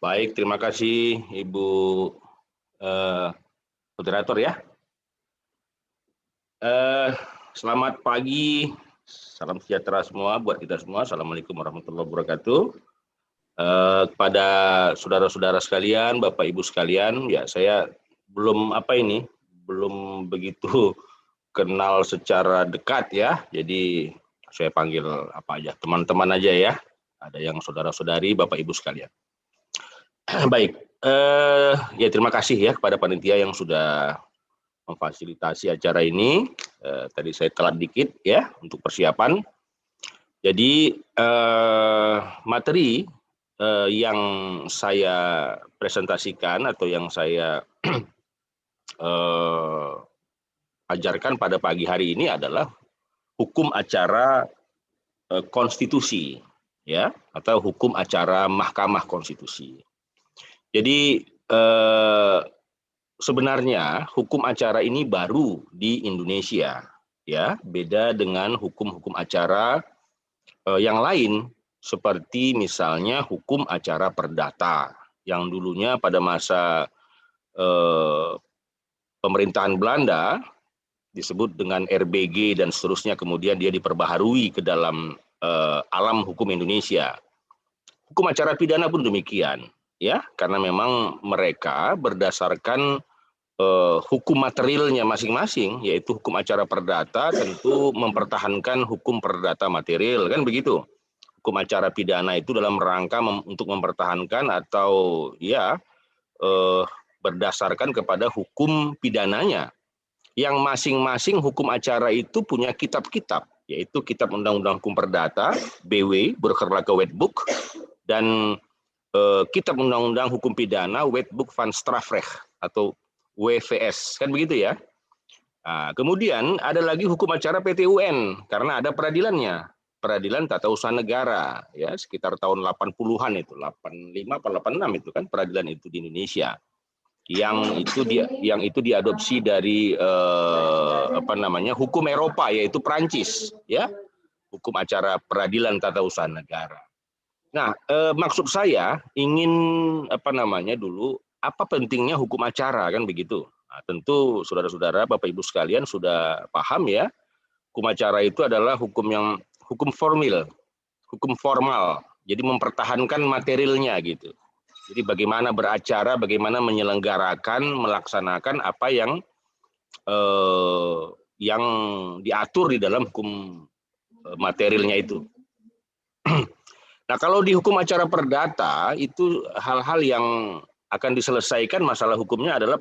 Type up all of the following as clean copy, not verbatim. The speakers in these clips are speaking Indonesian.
Baik, terima kasih Ibu eh, moderator ya. Selamat pagi, salam sejahtera semua buat kita semua. Assalamualaikum warahmatullahi wabarakatuh. Kepada saudara-saudara sekalian, Bapak Ibu sekalian, ya saya belum belum begitu kenal secara dekat ya. Jadi saya panggil apa aja, teman-teman aja ya. Ada yang saudara-saudari, Bapak Ibu sekalian. Baik, ya terima kasih ya kepada panitia yang sudah memfasilitasi acara ini. Tadi saya telat dikit ya untuk persiapan. Jadi materi yang saya presentasikan atau yang saya ajarkan pada pagi hari ini adalah hukum acara konstitusi ya, atau hukum acara Mahkamah Konstitusi. Jadi sebenarnya hukum acara ini baru di Indonesia ya, beda dengan hukum-hukum acara yang lain seperti misalnya hukum acara perdata yang dulunya pada masa pemerintahan Belanda disebut dengan RBG dan seterusnya, kemudian dia diperbaharui ke dalam alam hukum Indonesia. Hukum acara pidana pun demikian ya, karena memang mereka berdasarkan hukum materialnya masing-masing, yaitu hukum acara perdata tentu mempertahankan hukum perdata material, kan begitu. Hukum acara pidana itu dalam rangka untuk mempertahankan atau ya berdasarkan kepada hukum pidananya, yang masing-masing hukum acara itu punya kitab-kitab, yaitu Kitab Undang-Undang Hukum Perdata (BW, Burgerlijke Wetboek), dan Kitab Undang-Undang Hukum Pidana Wetboek van Strafrecht atau WVS, kan begitu ya. Nah, kemudian ada lagi hukum acara PT-UN karena ada peradilannya, Peradilan Tata Usaha Negara ya, sekitar tahun 80-an itu, 85 atau 86 itu kan peradilan itu di Indonesia. Yang itu diadopsi dari hukum Eropa, yaitu Prancis ya, hukum acara Peradilan Tata Usaha Negara. Nah, maksud saya ingin dulu apa pentingnya hukum acara, kan begitu. Nah, tentu saudara-saudara, Bapak Ibu sekalian sudah paham ya, hukum acara itu adalah hukum formal, jadi mempertahankan materialnya gitu. Jadi bagaimana beracara, bagaimana menyelenggarakan, melaksanakan apa yang diatur di dalam hukum materialnya itu. Nah, kalau di hukum acara perdata itu hal-hal yang akan diselesaikan masalah hukumnya adalah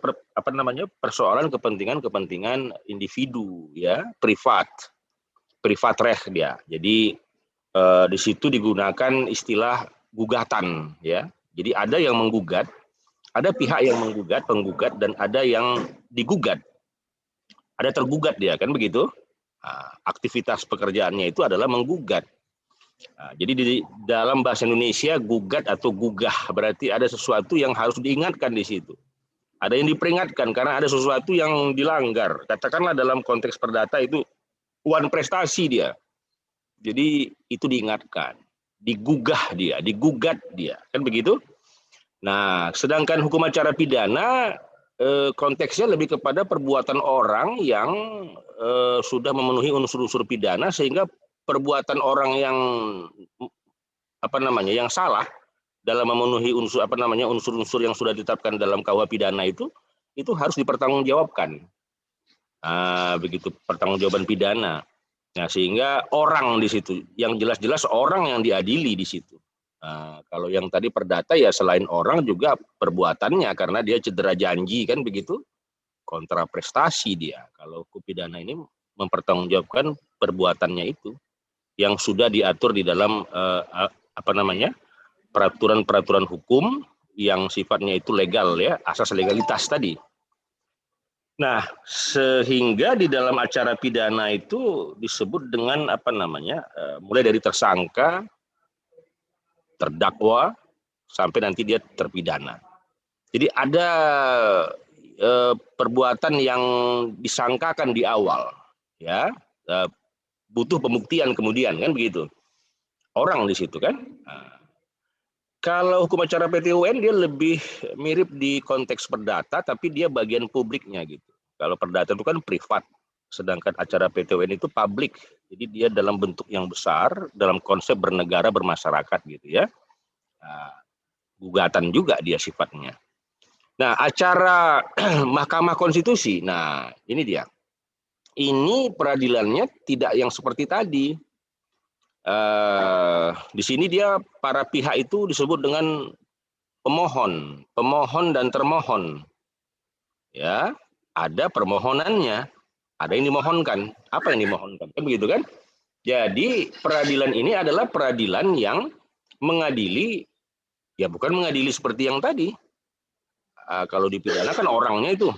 persoalan kepentingan individu ya, privat dia. Jadi di situ digunakan istilah gugatan ya. Jadi ada yang menggugat, ada pihak yang menggugat, penggugat, dan ada yang digugat. Ada tergugat dia, kan begitu. Nah, aktivitas pekerjaannya itu adalah menggugat. Nah, jadi di dalam bahasa Indonesia gugat atau gugah berarti ada sesuatu yang harus diingatkan di situ. Ada yang diperingatkan karena ada sesuatu yang dilanggar. Katakanlah dalam konteks perdata itu wan prestasi dia. Jadi itu diingatkan, digugah dia, digugat dia, kan begitu. Nah, sedangkan hukum acara pidana konteksnya lebih kepada perbuatan orang yang sudah memenuhi unsur-unsur pidana, sehingga perbuatan orang yang yang salah dalam memenuhi unsur-unsur yang sudah ditetapkan dalam KUH pidana itu harus dipertanggungjawabkan. Begitu pertanggungjawaban pidana. Nah, sehingga orang di situ, yang jelas-jelas orang yang diadili di situ. Kalau yang tadi perdata ya selain orang juga perbuatannya, karena dia cedera janji, kan begitu, kontra prestasi dia. Kalau hukum pidana ini mempertanggungjawabkan perbuatannya itu yang sudah diatur di dalam peraturan-peraturan hukum yang sifatnya itu legal ya, asas legalitas tadi. Nah, sehingga di dalam acara pidana itu disebut dengan mulai dari tersangka, terdakwa, sampai nanti dia terpidana. Jadi ada perbuatan yang disangkakan di awal, ya, butuh pembuktian kemudian, kan begitu. Orang di situ kan. Kalau hukum acara PT UN dia lebih mirip di konteks perdata, tapi dia bagian publiknya gitu. Kalau perdata itu kan privat, sedangkan acara PT UN itu publik. Jadi dia dalam bentuk yang besar, dalam konsep bernegara bermasyarakat gitu ya. Nah, gugatan juga dia sifatnya. Nah, acara Mahkamah Konstitusi, nah ini dia. Ini peradilannya tidak yang seperti tadi. Di sini dia para pihak itu disebut dengan pemohon dan termohon. Ya, ada permohonannya, ada yang dimohonkan. Apa yang dimohonkan? Kan begitu kan? Jadi peradilan ini adalah peradilan yang mengadili, ya bukan mengadili seperti yang tadi. Kalau dipidana kan orangnya itu,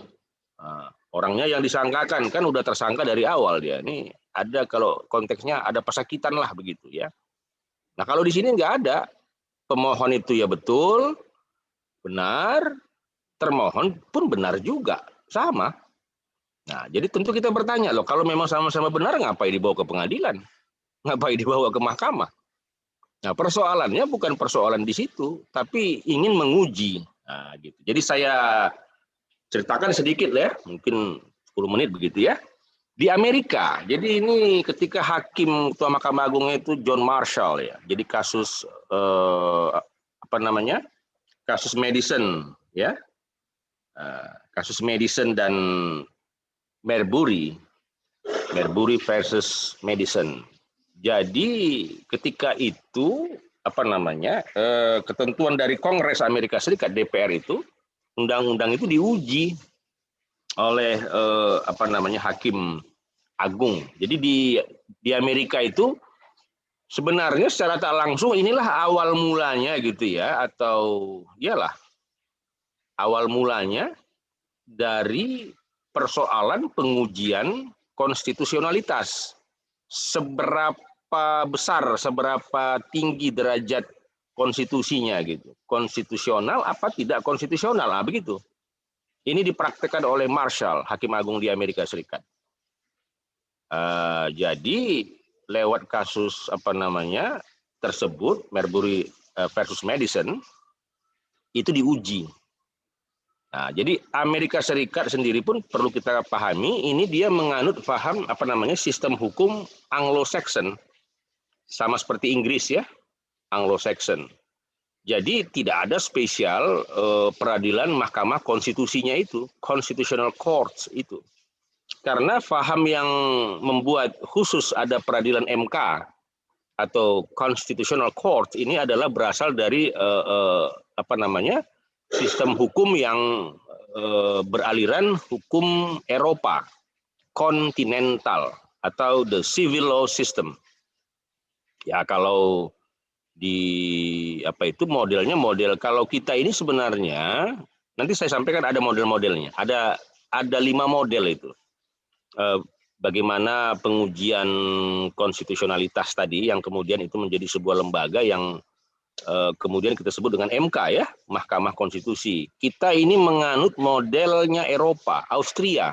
orangnya yang disangkakan kan udah tersangka dari awal dia. Ini ada kalau konteksnya ada pesakitan lah begitu ya. Nah kalau di sini nggak ada, pemohon itu ya betul, benar, termohon pun benar juga, sama. Nah jadi tentu kita bertanya loh, kalau memang sama-sama benar ngapain dibawa ke pengadilan? Ngapain dibawa ke mahkamah? Nah persoalannya bukan persoalan di situ, tapi ingin menguji. Nah, gitu. Jadi saya ceritakan sedikit ya, mungkin 10 menit begitu ya. Di Amerika, jadi ini ketika hakim ketua Mahkamah Agungnya itu John Marshall ya. Jadi kasus apa namanya? Kasus Madison ya. Kasus Madison dan Marbury versus Madison. Jadi ketika itu apa namanya? Ketentuan dari Kongres Amerika Serikat DPR itu, undang-undang itu diuji oleh apa namanya hakim agung. Jadi di Amerika itu sebenarnya secara tak langsung inilah awal mulanya gitu ya, atau iyalah awal mulanya dari persoalan pengujian konstitusionalitas. Seberapa besar, seberapa tinggi derajat konstitusinya gitu. Konstitusional apa tidak konstitusional, begitu. Ini dipraktekkan oleh Marshall, hakim agung di Amerika Serikat. Jadi lewat kasus apa namanya tersebut Marbury versus Madison itu diuji. Nah, jadi Amerika Serikat sendiri pun perlu kita pahami, ini dia menganut paham apa namanya sistem hukum Anglo-Saxon, sama seperti Inggris ya, Anglo-Saxon. Jadi tidak ada spesial peradilan Mahkamah Konstitusinya itu, Constitutional Courts itu. Karena faham yang membuat khusus ada peradilan MK atau Constitutional Court ini adalah berasal dari apa namanya sistem hukum yang beraliran hukum Eropa, kontinental atau the civil law system. Ya kalau di apa itu modelnya model kalau kita ini sebenarnya nanti saya sampaikan ada model-modelnya, ada 5 model itu bagaimana pengujian konstitusionalitas tadi yang kemudian itu menjadi sebuah lembaga yang kemudian kita sebut dengan MK ya, Mahkamah Konstitusi. Kita ini menganut modelnya Eropa, Austria.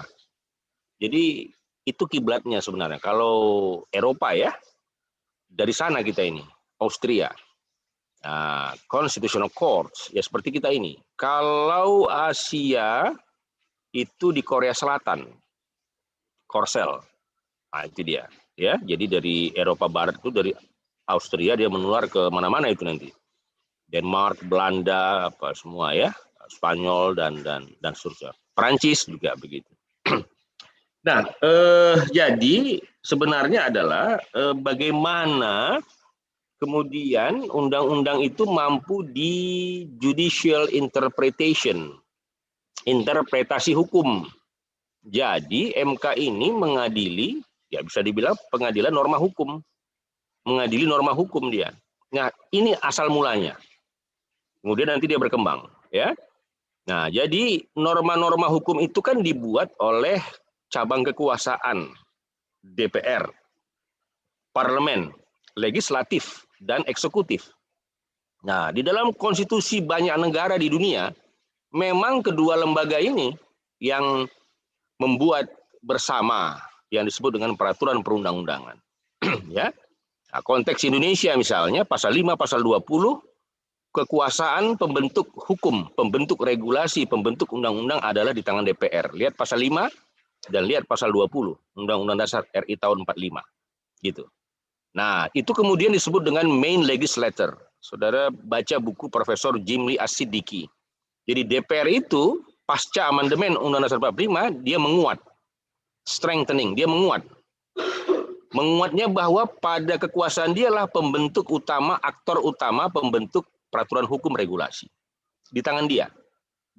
Jadi itu kiblatnya sebenarnya. Kalau Eropa ya, dari sana kita ini. Austria, Constitutional Courts, ya seperti kita ini. Kalau Asia itu di Korea Selatan, Korsel, nah itu dia. Ya, jadi dari Eropa Barat itu dari Austria dia menular ke mana-mana itu nanti. Denmark, Belanda, apa semua ya, Spanyol dan seterusnya. Perancis juga begitu. Nah, jadi sebenarnya adalah bagaimana kemudian undang-undang itu mampu di judicial interpretation, interpretasi hukum. Jadi MK ini mengadili, ya bisa dibilang pengadilan norma hukum, mengadili norma hukum dia. Nah ini asal mulanya. Kemudian nanti dia berkembang, ya. Nah jadi norma-norma hukum itu kan dibuat oleh cabang kekuasaan DPR, parlemen, legislatif, dan eksekutif. Nah, di dalam konstitusi banyak negara di dunia, memang kedua lembaga ini yang membuat bersama yang disebut dengan peraturan perundang-undangan. Ya. Nah, konteks Indonesia misalnya pasal 5, pasal 20 kekuasaan pembentuk hukum, pembentuk regulasi, pembentuk undang-undang adalah di tangan DPR. Lihat pasal 5 dan lihat pasal 20 Undang-Undang Dasar RI tahun 45. Gitu. Nah, itu kemudian disebut dengan main legislator. Saudara baca buku Profesor Jimli As-Siddiqi. Jadi DPR itu pasca amandemen Undang-Undang Dasar 45 dia menguat. Strengthening, dia menguat. Menguatnya bahwa pada kekuasaan dialah pembentuk utama, aktor utama pembentuk peraturan hukum regulasi. Di tangan dia.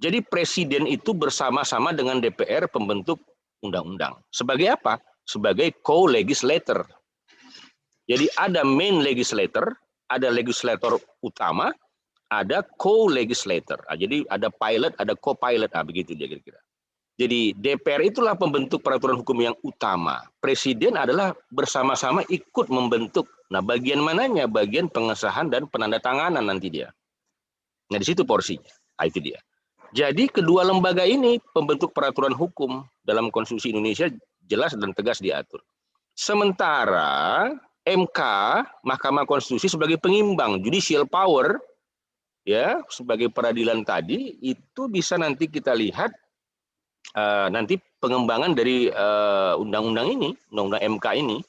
Jadi presiden itu bersama-sama dengan DPR pembentuk undang-undang. Sebagai apa? Sebagai co-legislator. Jadi ada main legislator, ada legislator utama, ada co-legislator. Jadi ada pilot, ada co-pilot, begitu dia kira-kira. Jadi DPR itulah pembentuk peraturan hukum yang utama. Presiden adalah bersama-sama ikut membentuk. Nah, bagian mananya? Bagian pengesahan dan penandatanganan nanti dia. Nah, di situ porsinya. Nah, itu dia. Jadi kedua lembaga ini pembentuk peraturan hukum dalam Konstitusi Indonesia jelas dan tegas diatur. Sementara MK, Mahkamah Konstitusi sebagai pengimbang, judicial power, ya, sebagai peradilan tadi, itu bisa nanti kita lihat nanti pengembangan dari undang-undang ini, undang-undang MK ini,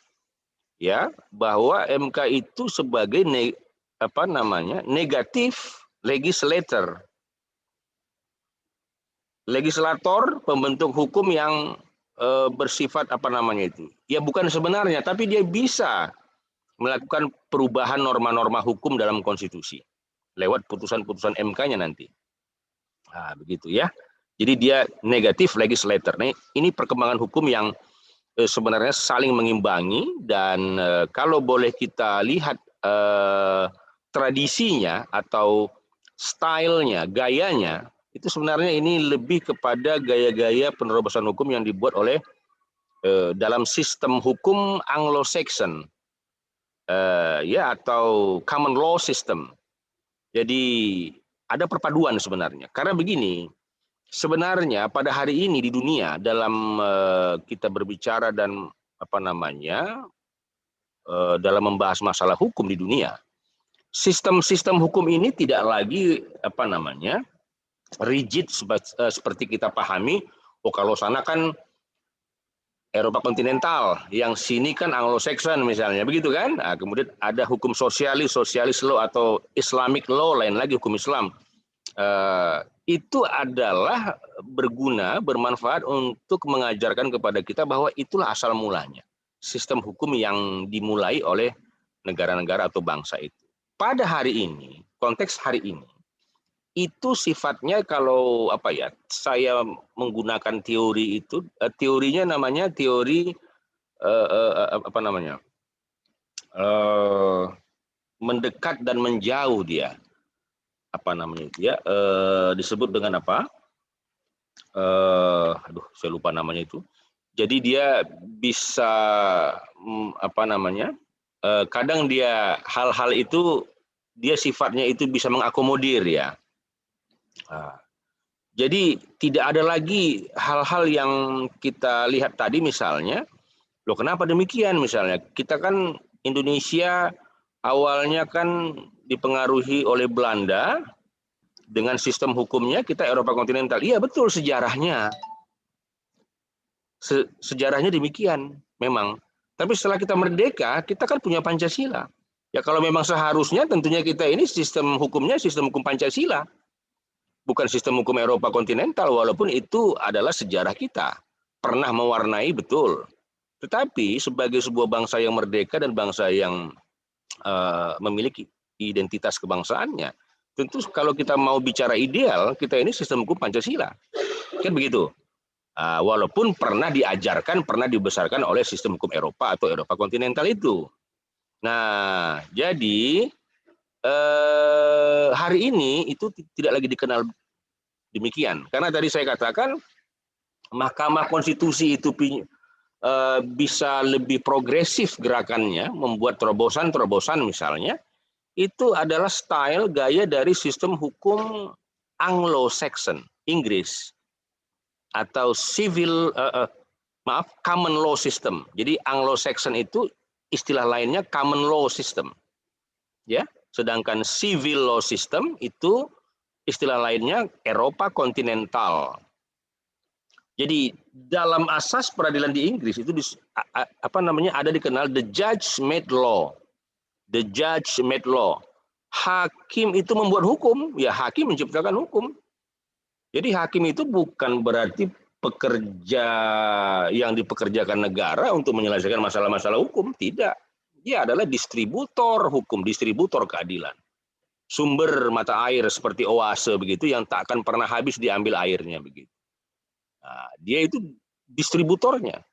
ya, bahwa MK itu sebagai negatif legislator, pembentuk hukum yang bersifat ya bukan sebenarnya, tapi dia bisa melakukan perubahan norma-norma hukum dalam konstitusi lewat putusan-putusan MK-nya nanti. Nah, begitu ya. Jadi dia negatif legislator. Nah, ini perkembangan hukum yang sebenarnya saling mengimbangi dan kalau boleh kita lihat tradisinya atau stylenya, gayanya, itu sebenarnya ini lebih kepada gaya-gaya penerobosan hukum yang dibuat oleh dalam sistem hukum Anglo-Saxon, ya, atau common law system. Jadi ada perpaduan sebenarnya. Karena begini, sebenarnya pada hari ini di dunia dalam kita berbicara dan dalam membahas masalah hukum di dunia, sistem-sistem hukum ini tidak lagi rigid seperti kita pahami. Oh, kalau sana kan Eropa kontinental, yang sini kan Anglo-Saxon misalnya, begitu kan? Nah, kemudian ada hukum sosialis law atau Islamic law, lain lagi hukum Islam. Itu adalah bermanfaat untuk mengajarkan kepada kita bahwa itulah asal mulanya sistem hukum yang dimulai oleh negara-negara atau bangsa itu. Pada hari ini, konteks hari ini, itu sifatnya kalau saya menggunakan teori itu, teorinya namanya teori mendekat dan menjauh dia. Disebut dengan saya lupa namanya itu. Jadi dia bisa kadang dia hal-hal itu dia sifatnya itu bisa mengakomodir ya. Jadi tidak ada lagi hal-hal yang kita lihat tadi misalnya, loh kenapa demikian misalnya? Kita kan Indonesia awalnya kan dipengaruhi oleh Belanda dengan sistem hukumnya kita Eropa kontinental. Iya betul sejarahnya. Sejarahnya demikian memang. Tapi setelah kita merdeka, kita kan punya Pancasila. Ya kalau memang seharusnya tentunya kita ini sistem hukumnya sistem hukum Pancasila. Bukan sistem hukum Eropa kontinental, walaupun itu adalah sejarah kita. Pernah mewarnai, betul. Tetapi sebagai sebuah bangsa yang merdeka dan bangsa yang memiliki identitas kebangsaannya, tentu kalau kita mau bicara ideal, kita ini sistem hukum Pancasila. Kan begitu. Walaupun pernah diajarkan, pernah dibesarkan oleh sistem hukum Eropa atau Eropa kontinental itu. Nah, jadi hari ini itu tidak lagi dikenal demikian. Karena tadi saya katakan Mahkamah Konstitusi itu bisa lebih progresif gerakannya, membuat terobosan-terobosan misalnya, itu adalah style gaya dari sistem hukum Anglo-Saxon, Inggris, atau common law system. Jadi Anglo-Saxon itu istilah lainnya common law system. Ya. Sedangkan civil law system itu istilah lainnya Eropa kontinental. Jadi dalam asas peradilan di Inggris itu ada dikenal the judge made law. The judge made law. Hakim itu membuat hukum, ya hakim menciptakan hukum. Jadi hakim itu bukan berarti pekerja yang dipekerjakan negara untuk menyelesaikan masalah-masalah hukum, tidak. Dia adalah distributor hukum, distributor keadilan. Sumber mata air seperti oase begitu yang tak akan pernah habis diambil airnya begitu. Nah, dia itu distributornya.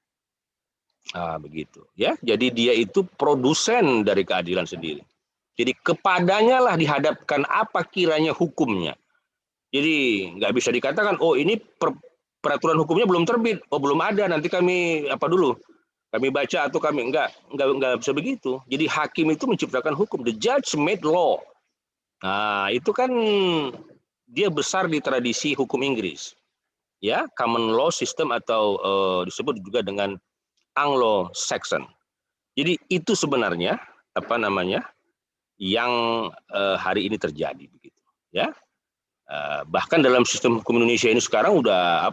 Nah, begitu ya. Jadi dia itu produsen dari keadilan sendiri. Jadi kepadanya lah dihadapkan apa kiranya hukumnya. Jadi nggak bisa dikatakan, oh ini peraturan hukumnya belum terbit, oh belum ada, nanti kami kami baca atau kami nggak bisa begitu. Jadi hakim itu menciptakan hukum, the judge made law. Nah itu kan dia besar di tradisi hukum Inggris, ya common law system atau disebut juga dengan Anglo-Saxon. Jadi itu sebenarnya yang hari ini terjadi begitu, ya. Bahkan dalam sistem hukum Indonesia ini sekarang sudah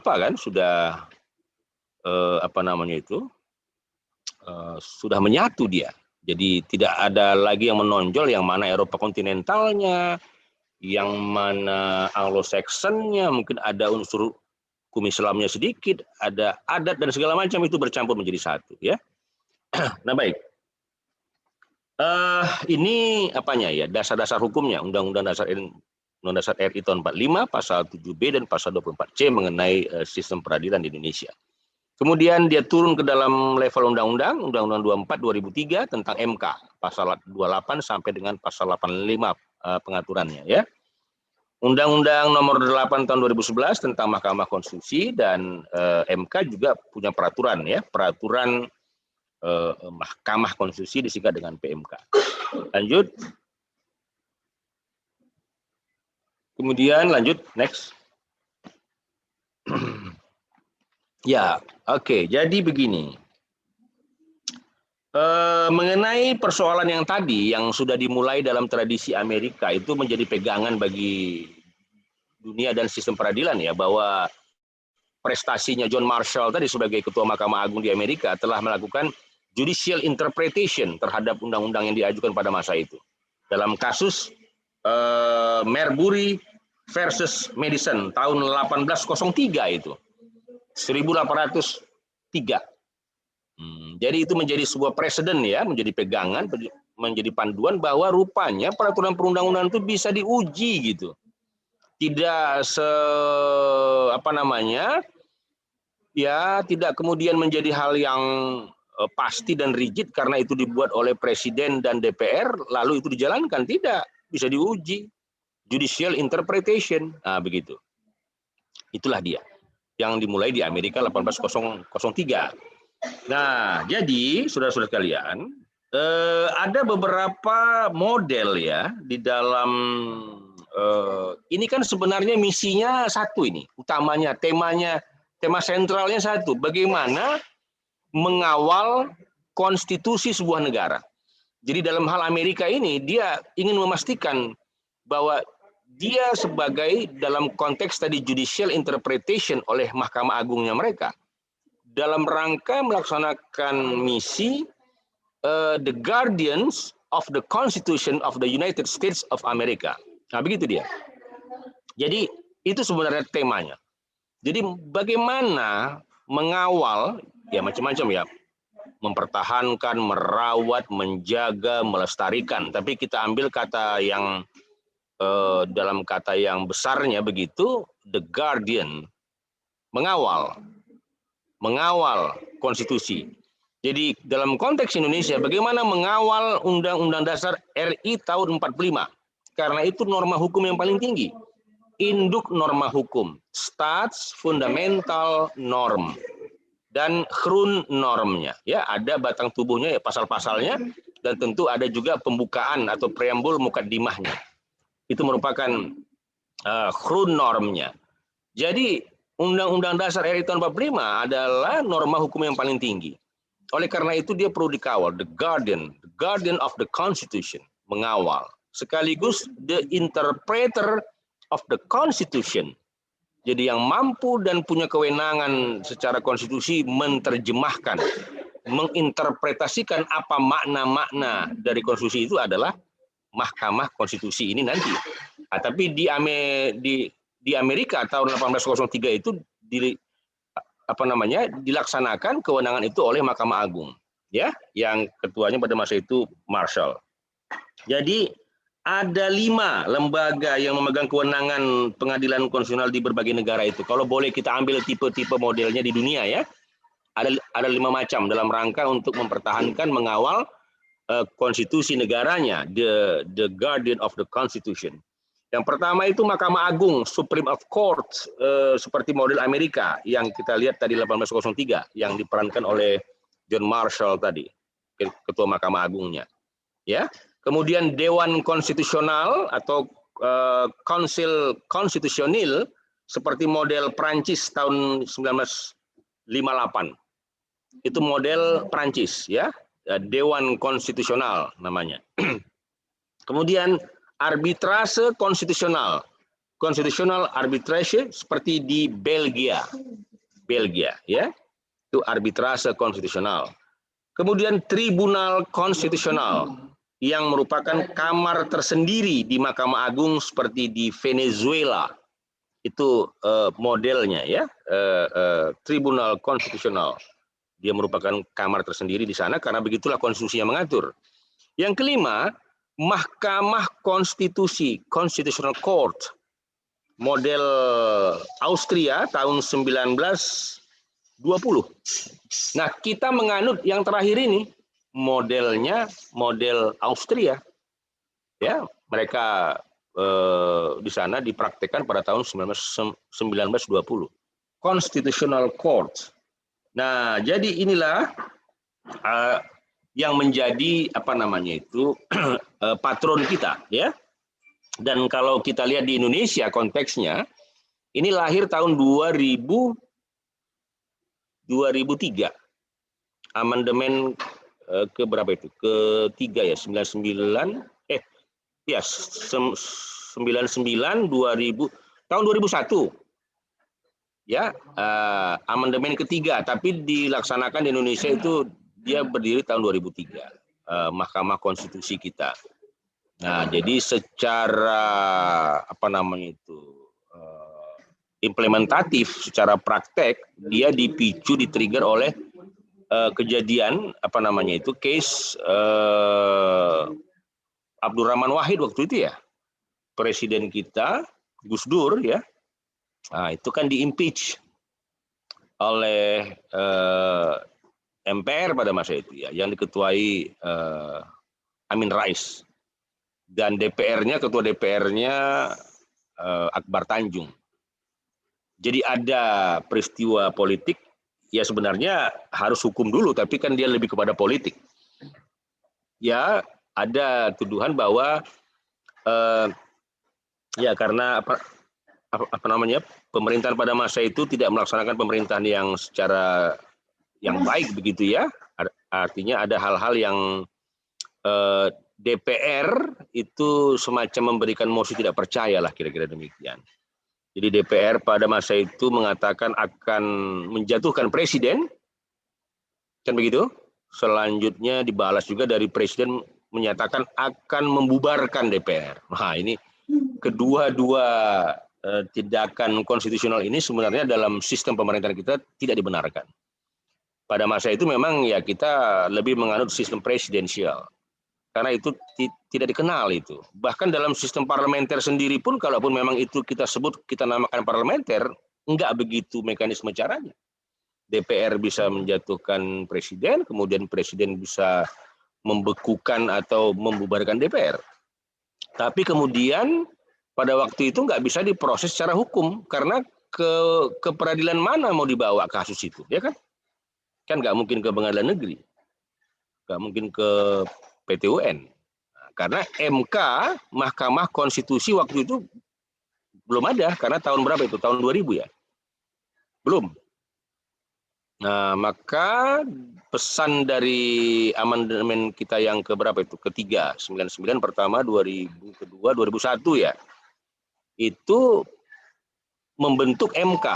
sudah menyatu dia. Jadi tidak ada lagi yang menonjol yang mana Eropa kontinentalnya, yang mana Anglo-Saxonnya, mungkin ada unsur hukum Islamnya sedikit, ada adat dan segala macam itu bercampur menjadi satu, ya. Nah baik, ini dasar-dasar hukumnya, Undang-Undang Dasar RI tahun 45, pasal 7B dan pasal 24C mengenai sistem peradilan di Indonesia. Kemudian dia turun ke dalam level undang-undang, Undang-Undang 24 2003 tentang MK, pasal 28 sampai dengan pasal 85 pengaturannya, ya. Undang-Undang nomor 8 tahun 2011 tentang Mahkamah Konstitusi dan MK juga punya peraturan, ya, peraturan Mahkamah Konstitusi disingkat dengan PMK. Lanjut. Kemudian lanjut, next. Ya, oke. Jadi begini. Mengenai persoalan yang tadi, yang sudah dimulai dalam tradisi Amerika, itu menjadi pegangan bagi dunia dan sistem peradilan, ya, bahwa prestasinya John Marshall tadi sebagai Ketua Mahkamah Agung di Amerika telah melakukan judicial interpretation terhadap undang-undang yang diajukan pada masa itu. Dalam kasus Marbury versus Madison tahun 1803 itu 1803. Jadi itu menjadi sebuah presiden, ya, menjadi pegangan, menjadi panduan bahwa rupanya peraturan perundang-undangan itu bisa diuji gitu. Tidak tidak kemudian menjadi hal yang pasti dan rigid karena itu dibuat oleh presiden dan DPR lalu itu dijalankan, tidak, bisa diuji. Judicial interpretation, begitu. Itulah dia yang dimulai di Amerika 1803. Nah, jadi saudara-saudara sekalian, ada beberapa model, ya, di dalam ini kan sebenarnya misinya satu, ini utamanya tema sentralnya satu, bagaimana mengawal konstitusi sebuah negara. Jadi dalam hal Amerika ini dia ingin memastikan bahwa dia sebagai dalam konteks tadi judicial interpretation oleh Mahkamah Agungnya mereka dalam rangka melaksanakan misi the guardians of the Constitution of the United States of America. Nah, begitu dia. Jadi itu sebenarnya temanya. Jadi bagaimana mengawal, ya macam-macam, ya, mempertahankan, merawat, menjaga, melestarikan. Tapi kita ambil kata yang dalam kata yang besarnya begitu, the guardian, mengawal konstitusi. Jadi dalam konteks Indonesia, bagaimana mengawal Undang-Undang Dasar RI tahun 45? Karena itu norma hukum yang paling tinggi. Induk norma hukum, stats fundamental norm, dan Grundnormnya, ya, ada batang tubuhnya, ya, pasal-pasalnya, dan tentu ada juga pembukaan atau preambul mukaddimahnya. Itu merupakan Grundnormnya. Jadi Undang-Undang Dasar RI tahun 45 adalah norma hukum yang paling tinggi. Oleh karena itu dia perlu dikawal, the guardian of the Constitution, mengawal. sekaligus the interpreter of the Constitution. Jadi yang mampu dan punya kewenangan secara konstitusi menerjemahkan, menginterpretasikan apa makna-makna dari konstitusi itu adalah Mahkamah Konstitusi ini nanti. Tapi di Amerika tahun 1803 itu dilaksanakan kewenangan itu oleh Mahkamah Agung, ya, yang ketuanya pada masa itu Marshall. Jadi ada 5 lembaga yang memegang kewenangan pengadilan konstitusional di berbagai negara itu. Kalau boleh kita ambil tipe-tipe modelnya di dunia, ya, ada 5 macam dalam rangka untuk mempertahankan, mengawal konstitusi negaranya, the guardian of the Constitution. Yang pertama itu Mahkamah Agung, Supreme of Court, seperti model Amerika yang kita lihat tadi 1803 yang diperankan oleh John Marshall tadi, ketua Mahkamah Agungnya, ya. Kemudian Dewan Konstitusional atau Council Constitutionnel seperti model Prancis tahun 1958. Itu model Prancis, ya. Dewan Konstitusional namanya. Kemudian arbitrase konstitusional, constitutional arbitration seperti di Belgia, ya, itu arbitrase konstitusional. Kemudian tribunal konstitusional yang merupakan kamar tersendiri di Mahkamah Agung seperti di Venezuela, itu modelnya, ya, tribunal konstitusional. Dia merupakan kamar tersendiri di sana karena begitulah konstitusi yang mengatur. Yang kelima, Mahkamah Konstitusi, Constitutional Court, model Austria tahun 1920. Nah, kita menganut yang terakhir ini, modelnya model Austria. Ya, mereka di sana dipraktekkan pada tahun 1920. Constitutional Court. Nah, jadi inilah yang menjadi patron kita, ya. Dan kalau kita lihat di Indonesia konteksnya, ini lahir tahun 2003. Amandemen ke berapa itu? Ketiga, ya, 99 2000 tahun 2001. Ya, amandemen ketiga, tapi dilaksanakan di Indonesia itu dia berdiri tahun 2003, Mahkamah Konstitusi kita. Nah, jadi secara implementatif, secara praktek, dia dipicu, di-trigger oleh kejadian case Abdurrahman Wahid waktu itu, ya, presiden kita Gus Dur, ya. Nah, itu kan di-impeach oleh MPR pada masa itu, ya, yang diketuai Amin Rais, dan DPR-nya, ketua DPR-nya Akbar Tanjung. Jadi ada peristiwa politik, ya, sebenarnya harus hukum dulu, tapi kan dia lebih kepada politik. Ya, ada tuduhan bahwa ya karena pemerintahan pada masa itu tidak melaksanakan pemerintahan yang secara yang baik begitu, ya. Artinya ada hal-hal yang DPR itu semacam memberikan mosi tidak percaya lah, kira-kira demikian. Jadi DPR pada masa itu mengatakan akan menjatuhkan presiden, kan begitu. Selanjutnya dibalas juga dari presiden menyatakan akan membubarkan DPR. Nah, ini kedua-dua tindakan konstitusional ini sebenarnya dalam sistem pemerintahan kita tidak dibenarkan. Pada masa itu memang, ya, kita lebih menganut sistem presidensial. Karena itu tidak dikenal itu. Bahkan dalam sistem parlementer sendiri pun, kalaupun memang itu kita namakan parlementer, enggak begitu mekanisme caranya. DPR bisa menjatuhkan presiden, kemudian presiden bisa membekukan atau membubarkan DPR. Tapi kemudian pada waktu itu nggak bisa diproses secara hukum, karena ke peradilan mana mau dibawa kasus itu, ya kan? Kan nggak mungkin ke pengadilan negeri, nggak mungkin ke PT UN. Nah, karena MK, Mahkamah Konstitusi waktu itu belum ada, karena tahun berapa itu? Tahun 2000, ya? Belum. Nah, maka pesan dari amandemen kita yang keberapa itu? Ketiga, 99 pertama, 2000 kedua, 2001 ya. Itu membentuk MK.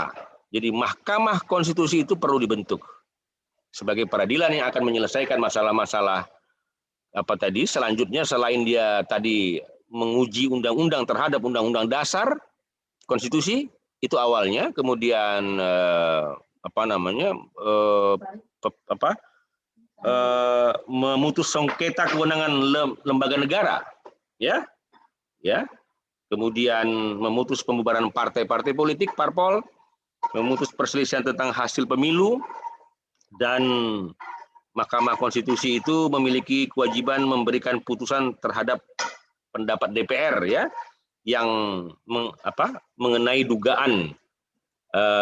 Jadi Mahkamah Konstitusi itu perlu dibentuk sebagai peradilan yang akan menyelesaikan masalah-masalah apa tadi. Selanjutnya selain dia tadi menguji undang-undang terhadap undang-undang dasar konstitusi itu awalnya, kemudian apa namanya memutus sengketa kewenangan lembaga negara, ya, kemudian memutus pembubaran partai-partai politik, parpol, memutus perselisihan tentang hasil pemilu, dan Mahkamah Konstitusi itu memiliki kewajiban memberikan putusan terhadap pendapat DPR ya, yang mengenai dugaan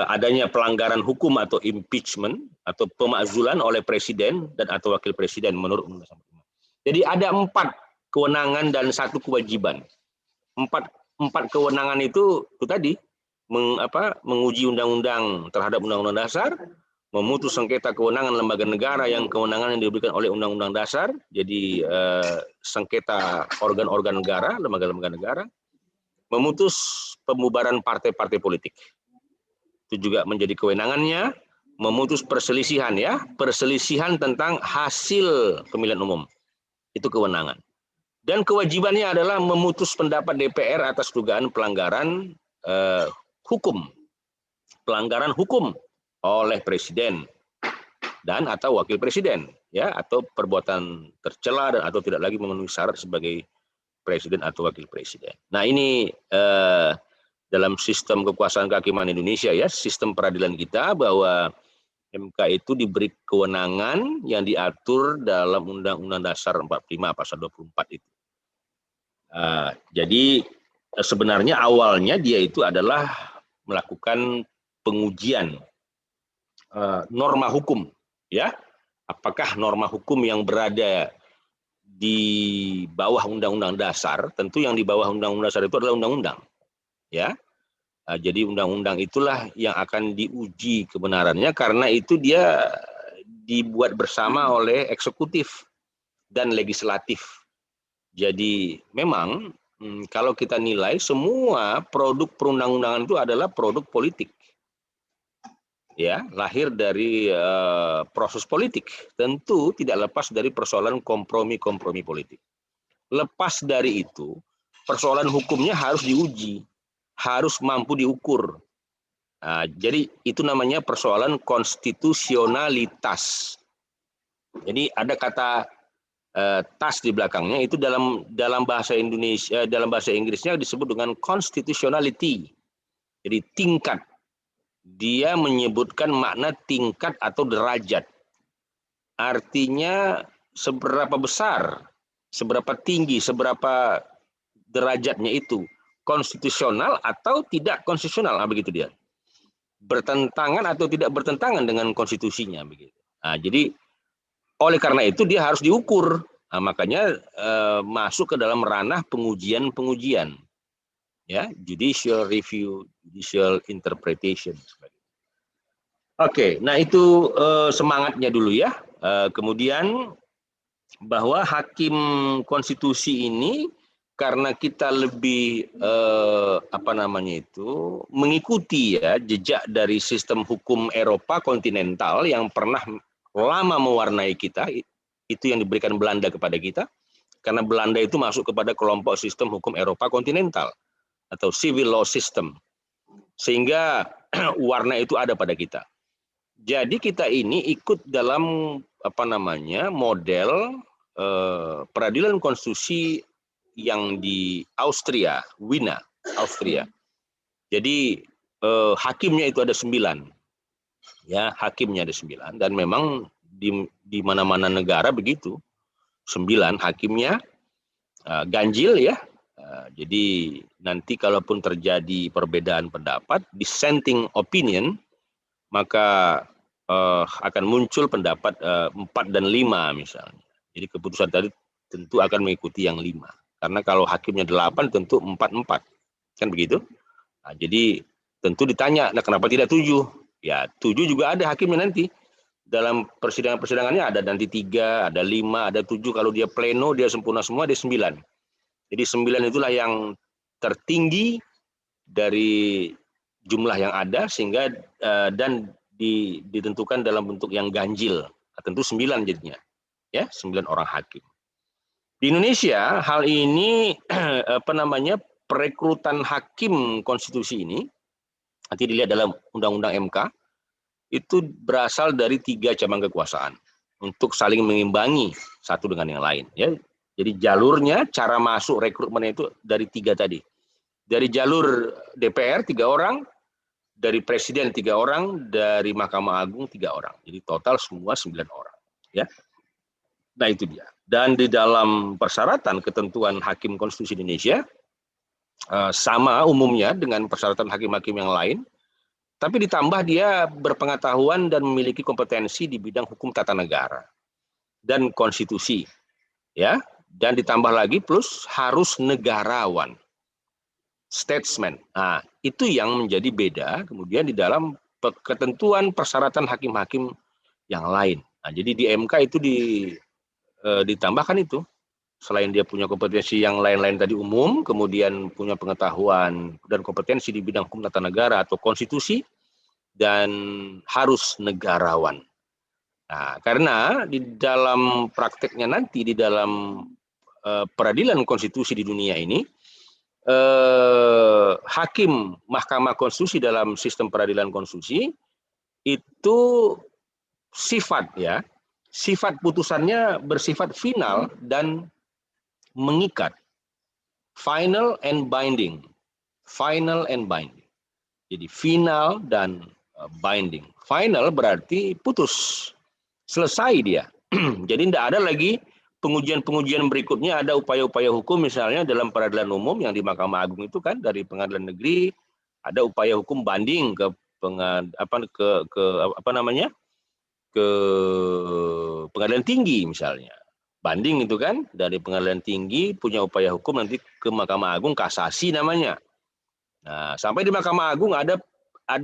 adanya pelanggaran hukum atau impeachment atau pemakzulan oleh presiden dan atau wakil presiden menurut Undang-Undang 45. Jadi ada 4 kewenangan dan 1 kewajiban. 4 kewenangan itu tadi menguji undang-undang terhadap undang-undang dasar, memutus sengketa kewenangan lembaga negara yang kewenangan yang diberikan oleh undang-undang dasar, jadi sengketa organ-organ negara, lembaga-lembaga negara, memutus pembubaran partai-partai politik. Itu juga menjadi kewenangannya, memutus perselisihan ya, perselisihan tentang hasil pemilihan umum. Itu kewenangan. Dan kewajibannya adalah memutus pendapat DPR atas dugaan pelanggaran hukum. Pelanggaran hukum oleh presiden dan atau wakil presiden ya, atau perbuatan tercela dan atau tidak lagi memenuhi syarat sebagai presiden atau wakil presiden. Nah, ini dalam sistem kekuasaan kehakiman Indonesia ya, sistem peradilan kita, bahwa MK itu diberi kewenangan yang diatur dalam Undang-Undang Dasar 45 pasal 24 itu. Jadi sebenarnya awalnya dia itu adalah melakukan pengujian norma hukum ya, apakah norma hukum yang berada di bawah Undang-Undang Dasar, tentu yang di bawah Undang-Undang Dasar itu adalah undang-undang ya. Jadi undang-undang itulah yang akan diuji kebenarannya, karena itu dia dibuat bersama oleh eksekutif dan legislatif. Jadi memang kalau kita nilai, semua produk perundang-undangan itu adalah produk politik. Ya, lahir dari proses politik. Tentu tidak lepas dari persoalan kompromi-kompromi politik. Lepas dari itu, persoalan hukumnya harus diuji, harus mampu diukur. Nah, jadi itu namanya persoalan konstitusionalitas. Jadi ada kata tas di belakangnya, itu dalam bahasa Indonesia, dalam bahasa Inggrisnya disebut dengan constitutionality. Jadi tingkat. Dia menyebutkan makna tingkat atau derajat. Artinya seberapa besar, seberapa tinggi, seberapa derajatnya itu. Konstitusional atau tidak konstitusional, begitu dia. Bertentangan atau tidak bertentangan dengan konstitusinya, begitu. Nah, jadi oleh karena itu dia harus diukur. Nah, makanya masuk ke dalam ranah pengujian-pengujian. Ya, judicial review, judicial interpretation. Oke, nah itu semangatnya dulu ya. Kemudian bahwa hakim konstitusi ini, karena kita lebih mengikuti ya jejak dari sistem hukum Eropa kontinental yang pernah lama mewarnai kita, itu yang diberikan Belanda kepada kita, karena Belanda itu masuk kepada kelompok sistem hukum Eropa kontinental atau civil law system, sehingga warna itu ada pada kita. Jadi kita ini ikut dalam model peradilan konstitusi yang di Austria, Wina, Austria. Jadi hakimnya itu ada 9, ya, hakimnya ada 9, dan memang di mana-mana negara begitu, 9 hakimnya, ganjil ya. Jadi nanti kalaupun terjadi perbedaan pendapat, dissenting opinion, maka akan muncul pendapat 4 dan 5 misalnya. Jadi keputusan tadi tentu akan mengikuti yang 5. Karena kalau hakimnya 8 tentu 4-4. Kan begitu? Nah, jadi tentu ditanya, nah kenapa tidak 7? Ya 7 juga ada hakimnya nanti. dalam persidangan-persidangannya ada nanti 3, ada 5, ada 7. Kalau dia pleno, dia sempurna semua, dia 9. Jadi 9 itulah yang tertinggi dari jumlah yang ada, sehingga dan ditentukan dalam bentuk yang ganjil. Nah, tentu 9 jadinya, ya 9 orang hakim. Di Indonesia hal ini perekrutan hakim konstitusi ini nanti dilihat dalam Undang-Undang MK itu berasal dari 3 cabang kekuasaan untuk saling mengimbangi satu dengan yang lain. Ya, jadi jalurnya, cara masuk rekrutmennya itu dari 3 tadi. Dari jalur DPR 3 orang, dari Presiden 3 orang, dari Mahkamah Agung 3 orang. Jadi total semua 9 orang. Ya. Nah itu dia. Dan di dalam persyaratan ketentuan Hakim Konstitusi Indonesia sama umumnya dengan persyaratan hakim-hakim yang lain, tapi ditambah dia berpengetahuan dan memiliki kompetensi di bidang hukum tata negara dan konstitusi, ya. Dan ditambah lagi plus harus negarawan, statesman. Nah itu yang menjadi beda kemudian di dalam ketentuan persyaratan hakim-hakim yang lain. Nah, jadi di MK itu ditambahkan itu, selain dia punya kompetensi yang lain-lain tadi umum, kemudian punya pengetahuan dan kompetensi di bidang hukum tata negara atau konstitusi, dan harus negarawan. Nah, karena di dalam prakteknya nanti di dalam peradilan konstitusi di dunia ini, hakim Mahkamah Konstitusi dalam sistem peradilan konstitusi itu sifat putusannya bersifat final dan mengikat, final and binding, jadi final dan binding. Final berarti putus, selesai dia. Jadi tidak ada lagi pengujian berikutnya, ada upaya-upaya hukum misalnya dalam peradilan umum yang di Mahkamah Agung itu kan dari pengadilan negeri, ada upaya hukum banding ke pengadilan tinggi misalnya. Banding itu kan dari pengadilan tinggi punya upaya hukum nanti ke Mahkamah Agung, kasasi namanya. Nah, sampai di Mahkamah Agung ada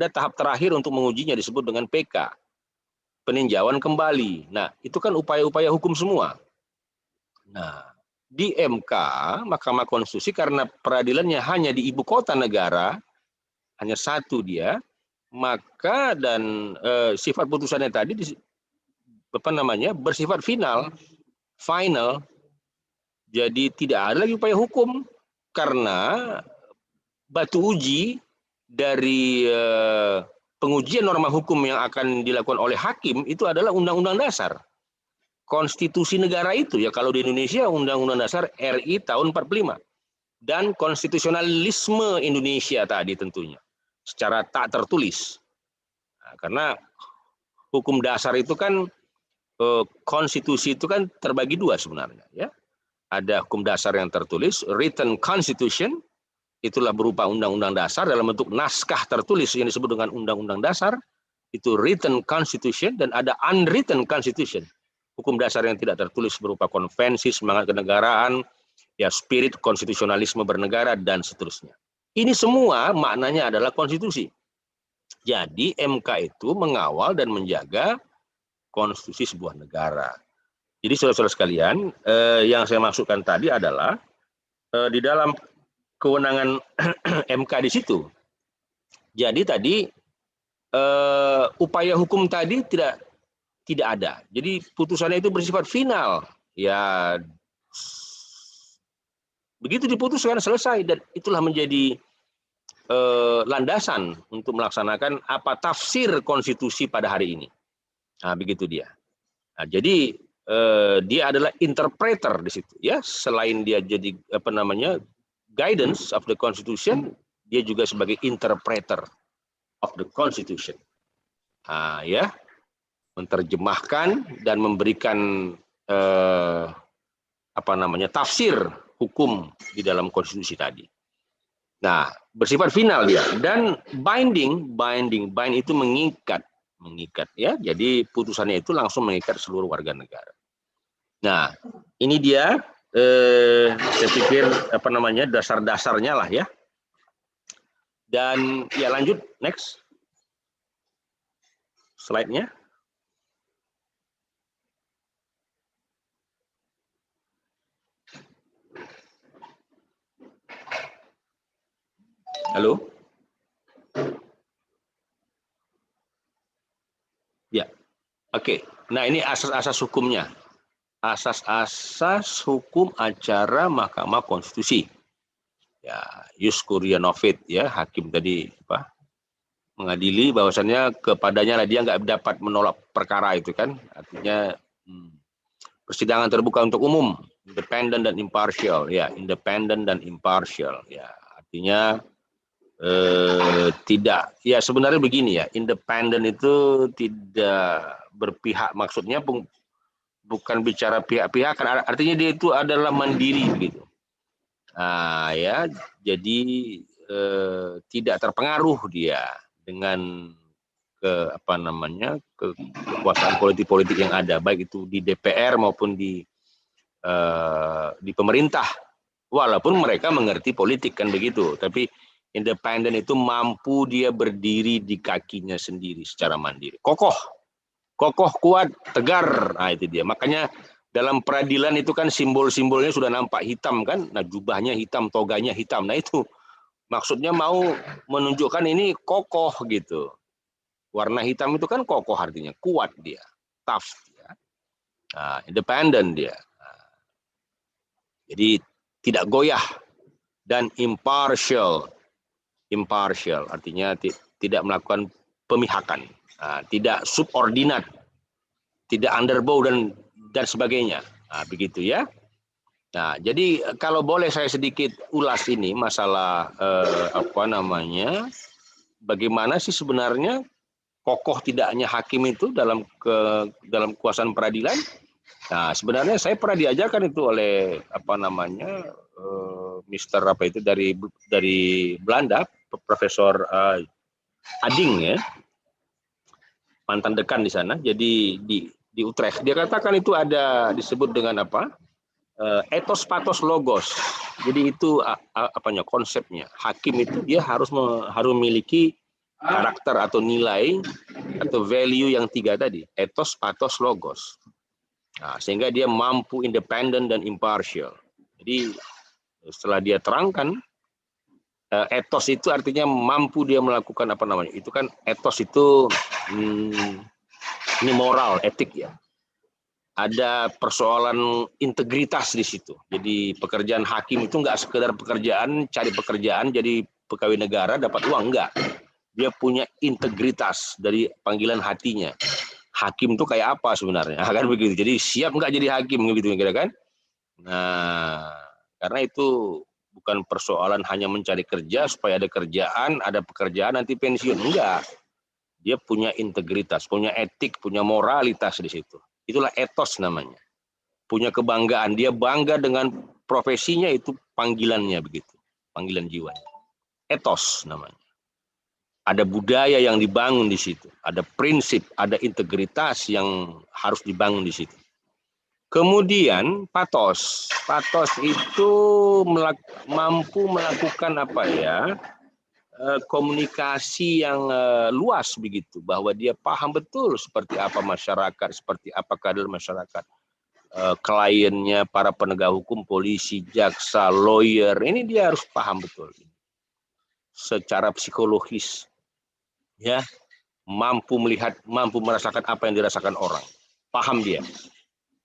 tahap terakhir untuk mengujinya disebut dengan PK, peninjauan kembali. Nah, itu kan upaya-upaya hukum semua. Nah, di MK, Mahkamah Konstitusi, karena peradilannya hanya di ibu kota negara, hanya satu dia, maka dan sifat putusannya tadi bersifat final. Jadi tidak ada lagi upaya hukum karena batu uji dari pengujian norma hukum yang akan dilakukan oleh hakim itu adalah Undang-Undang Dasar. Konstitusi negara itu ya, kalau di Indonesia Undang-Undang Dasar RI tahun 45 dan konstitusionalisme Indonesia tadi tentunya secara tak tertulis. Nah, karena hukum dasar itu kan konstitusi itu kan terbagi 2 sebenarnya ya. Ada hukum dasar yang tertulis, written constitution, itulah berupa undang-undang dasar dalam bentuk naskah tertulis yang disebut dengan undang-undang dasar, itu written constitution, dan ada unwritten constitution, hukum dasar yang tidak tertulis berupa konvensi, semangat kenegaraan, ya spirit konstitusionalisme bernegara dan seterusnya. Ini semua maknanya adalah konstitusi. Jadi MK itu mengawal dan menjaga konstitusi sebuah negara. Jadi saudara-saudara sekalian, yang saya maksudkan tadi adalah di dalam kewenangan MK di situ. Jadi tadi upaya hukum tadi tidak ada. Jadi putusannya itu bersifat final. Ya begitu diputuskan selesai, dan itulah menjadi landasan untuk melaksanakan apa tafsir konstitusi pada hari ini. Nah, begitu dia. Nah, jadi dia adalah interpreter di situ ya. Selain dia jadi guidance of the Constitution, dia juga sebagai interpreter of the Constitution. Nah, ya, menerjemahkan dan memberikan tafsir hukum di dalam konstitusi tadi. Nah, bersifat final dia, dan binding itu mengikat ya. Jadi putusannya itu langsung mengikat seluruh warga negara. Nah, ini dia saya pikir dasar-dasarnya lah ya. Dan ya lanjut next slide-nya. Halo? Ya, oke. Nah, ini asas-asas hukumnya. Asas-asas hukum acara Mahkamah Konstitusi. Ya, Jus Curia Novit, ya, hakim tadi mengadili bahwasannya kepadanya lah dia nggak dapat menolak perkara itu kan, artinya persidangan terbuka untuk umum, independen dan impartial, ya, independen dan impartial, ya, artinya tidak, ya sebenarnya begini ya, independen itu tidak berpihak, maksudnya bukan bicara pihak-pihak, artinya dia itu adalah mandiri begitu. Nah, ya, jadi tidak terpengaruh dia dengan kekuasaan politik-politik yang ada, baik itu di DPR maupun di pemerintah, walaupun mereka mengerti politik kan begitu, tapi independen itu mampu dia berdiri di kakinya sendiri secara mandiri, kokoh, kuat, tegar. Nah, itu dia. Makanya dalam peradilan itu kan simbol-simbolnya sudah nampak hitam kan, nah jubahnya hitam, toganya hitam. Nah itu maksudnya mau menunjukkan ini kokoh gitu. Warna hitam itu kan kokoh, artinya kuat dia, tough dia, independen dia. Jadi tidak goyah dan impartial. Impartial artinya tidak melakukan pemihakan, tidak subordinat, tidak underbow dan sebagainya. Nah, begitu ya. Nah, jadi kalau boleh saya sedikit ulas ini masalah bagaimana sih sebenarnya kokoh tidaknya hakim itu dalam kekuasaan peradilan. Nah, sebenarnya saya pernah diajarkan itu oleh Mister dari Belanda, Profesor Ading, ya, mantan dekan di sana. Jadi di Utrecht dia katakan itu ada disebut dengan etos patos logos. Jadi itu konsepnya. Hakim itu dia harus memiliki karakter atau nilai atau value yang 3 tadi, etos patos logos. Nah, sehingga dia mampu independen dan impartial. Jadi setelah dia terangkan, etos itu artinya mampu dia melakukan itu kan etos itu ini moral, etik ya. Ada persoalan integritas di situ. Jadi pekerjaan hakim itu nggak sekedar pekerjaan, cari pekerjaan jadi pegawai negara dapat uang, enggak. Dia punya integritas dari panggilan hatinya. Hakim itu kayak apa sebenarnya, kan begitu. Jadi siap nggak jadi hakim gitu kira kan? Nah, karena itu bukan persoalan hanya mencari kerja supaya ada kerjaan, ada pekerjaan nanti pensiun, enggak. Dia punya integritas, punya etik, punya moralitas di situ. Itulah etos namanya. Punya kebanggaan, dia bangga dengan profesinya, itu panggilannya begitu, panggilan jiwanya. Etos namanya. Ada budaya yang dibangun di situ, ada prinsip, ada integritas yang harus dibangun di situ. Kemudian patos. Patos itu mampu melakukan komunikasi yang luas begitu, bahwa dia paham betul seperti apa masyarakat, seperti apa keadaan masyarakat, kliennya, para penegak hukum, polisi, jaksa, lawyer, ini dia harus paham betul secara psikologis, ya, mampu melihat, mampu merasakan apa yang dirasakan orang, paham dia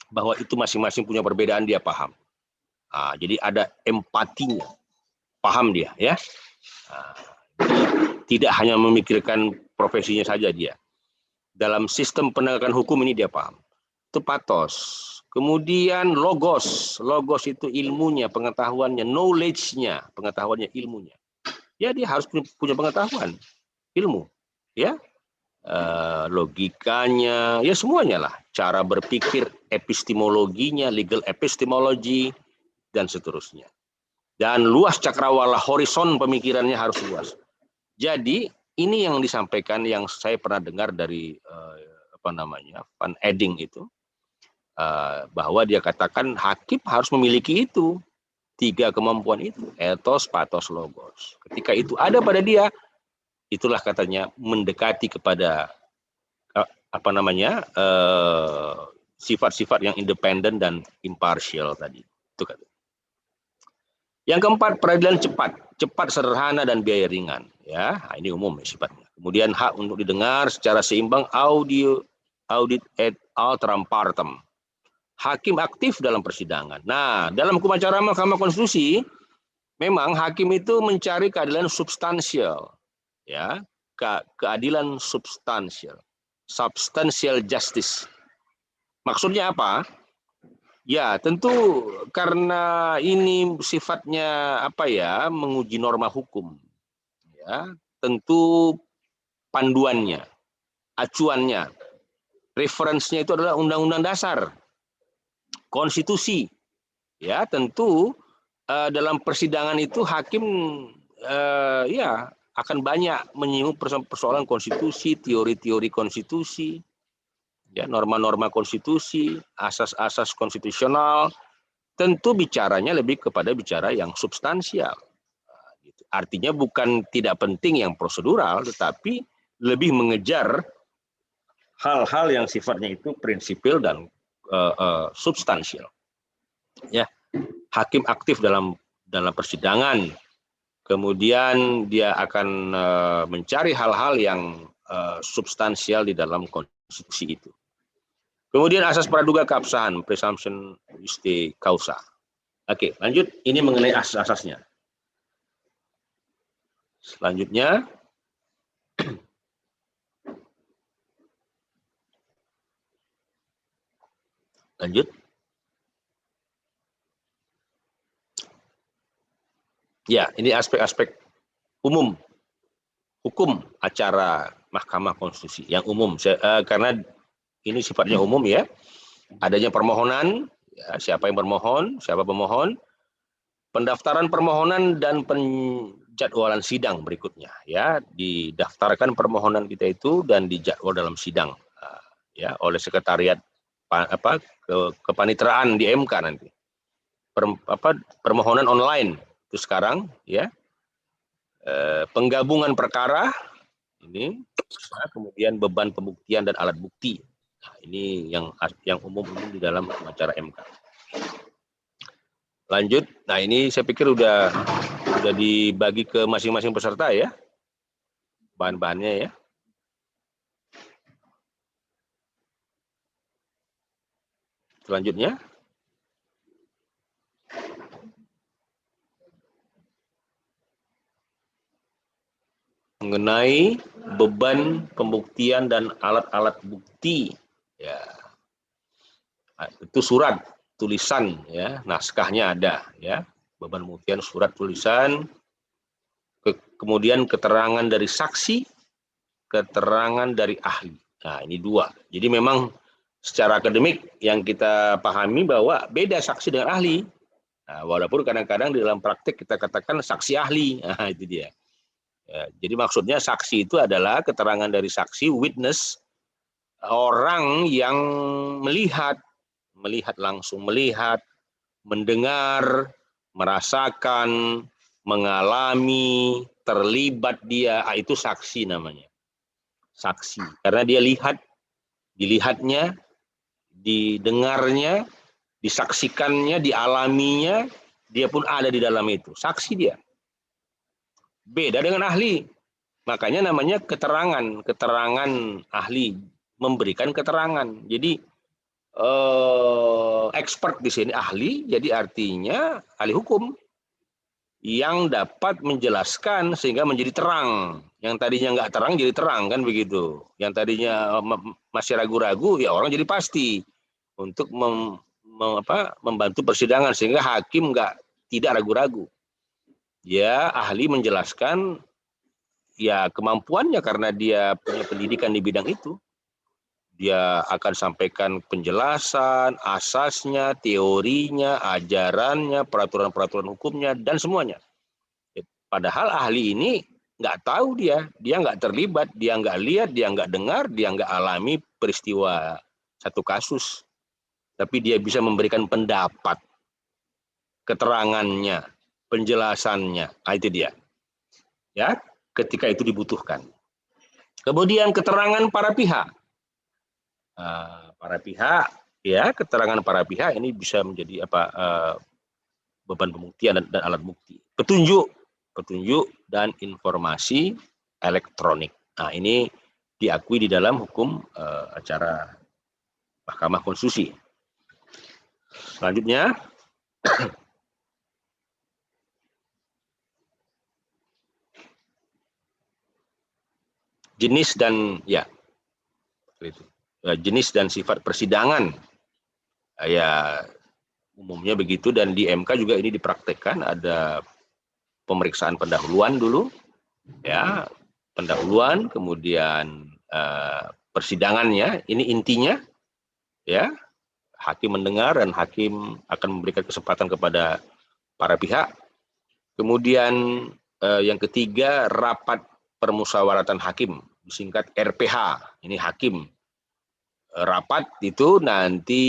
bahwa itu masing-masing punya perbedaan, dia paham. Nah, jadi ada empatinya, paham dia, ya. Nah, tidak hanya memikirkan profesinya saja dia. Dalam sistem penegakan hukum ini dia paham. Itu patos. Kemudian logos. Logos itu ilmunya, pengetahuannya, knowledge-nya, pengetahuannya, ilmunya. Ya, dia harus punya pengetahuan, ilmu, ya. Logikanya, ya semuanya lah. Cara berpikir, epistemologinya, legal epistemology, dan seterusnya. Dan luas cakrawala, horizon pemikirannya harus luas. Jadi ini yang disampaikan, yang saya pernah dengar dari Van Edding itu, bahwa dia katakan hakim harus memiliki itu, 3 kemampuan itu, etos, patos, logos. Ketika itu ada pada dia, itulah katanya mendekati kepada sifat-sifat yang independen dan impartial tadi. Itu kata. Yang keempat, peradilan cepat. cepat, sederhana, dan biaya ringan. Ya, nah, ini umum sifatnya. Kemudian hak untuk didengar secara seimbang, audit et alteram partem. Hakim aktif dalam persidangan. Nah, dalam hukum acara Mahkamah Konstitusi, memang hakim itu mencari keadilan substansial, ya, keadilan substansial, substantial justice. Maksudnya apa? Ya, tentu karena ini sifatnya apa ya, menguji norma hukum. Ya, tentu panduannya, acuannya, referensinya itu adalah Undang-Undang Dasar, konstitusi. Ya, tentu dalam persidangan itu hakim ya akan banyak menyinggung persoalan konstitusi, teori-teori konstitusi, ya, norma-norma konstitusi, asas-asas konstitusional. Tentu bicaranya lebih kepada bicara yang substansial. Artinya bukan tidak penting yang prosedural, tetapi lebih mengejar hal-hal yang sifatnya itu prinsipil dan substansial. Ya, hakim aktif dalam persidangan, kemudian dia akan mencari hal-hal yang substansial di dalam konstitusi itu. Kemudian asas praduga keabsahan, presumption justi causa. Oke, lanjut. Ini mengenai asas-asasnya. Selanjutnya, lanjut. Ya, ini aspek-aspek umum hukum acara Mahkamah Konstitusi yang umum. Karena ini sifatnya umum ya. Adanya permohonan, ya, siapa yang bermohon, siapa pemohon, pendaftaran permohonan dan penjadwalan sidang berikutnya. Ya, didaftarkan permohonan kita itu dan dijadwal dalam sidang, ya, oleh sekretariat kepanitraan di MK nanti. Permohonan online itu sekarang, ya. Penggabungan perkara ini, kemudian beban pembuktian dan alat bukti. Nah, ini yang umum di dalam acara MK. Lanjut. Nah, ini saya pikir udah dibagi ke masing-masing peserta ya, bahan-bahannya ya. Selanjutnya, mengenai beban pembuktian dan alat-alat bukti, ya, itu surat, tulisan, ya, naskahnya ada, ya, beban pembuktian, surat, tulisan, kemudian keterangan dari saksi, keterangan dari ahli. Nah, ini dua. Jadi memang secara akademik yang kita pahami bahwa beda saksi dengan ahli. Nah, walaupun kadang-kadang di dalam praktik kita katakan saksi ahli. Nah, itu dia. Ya, jadi maksudnya saksi itu adalah keterangan dari saksi, witness, orang yang melihat langsung, mendengar, merasakan, mengalami, terlibat dia, itu saksi namanya. Saksi, karena dia dilihatnya, didengarnya, disaksikannya, dialaminya, dia pun ada di dalam itu. Saksi dia. Beda dengan ahli. Makanya namanya keterangan ahli, memberikan keterangan. Jadi expert di sini ahli, jadi artinya ahli hukum yang dapat menjelaskan sehingga menjadi terang. Yang tadinya nggak terang jadi terang, kan begitu. Yang tadinya masih ragu-ragu, ya orang jadi pasti untuk membantu persidangan sehingga hakim tidak ragu-ragu. Ya, ahli menjelaskan ya kemampuannya karena dia punya pendidikan di bidang itu. Dia akan sampaikan penjelasan, asasnya, teorinya, ajarannya, peraturan-peraturan hukumnya, dan semuanya. Padahal ahli ini nggak tahu dia nggak terlibat, dia nggak lihat, dia nggak dengar, dia nggak alami peristiwa satu kasus. Tapi dia bisa memberikan pendapat, keterangannya, penjelasannya. Nah, itu dia. Ya, ketika itu dibutuhkan. Kemudian keterangan para pihak. Para pihak, ya, keterangan para pihak ini bisa menjadi beban pembuktian dan alat bukti. Petunjuk petunjuk dan informasi elektronik. Nah, ini diakui di dalam hukum acara Mahkamah Konstitusi. Selanjutnya, jenis dan jenis dan sifat persidangan, ya umumnya begitu, dan di MK juga ini dipraktekkan. Ada pemeriksaan pendahuluan dulu, ya pendahuluan, kemudian persidangannya. Ini intinya, ya hakim mendengar dan hakim akan memberikan kesempatan kepada para pihak. Kemudian yang ketiga, rapat permusyawaratan hakim, disingkat RPH. Ini hakim. Rapat itu nanti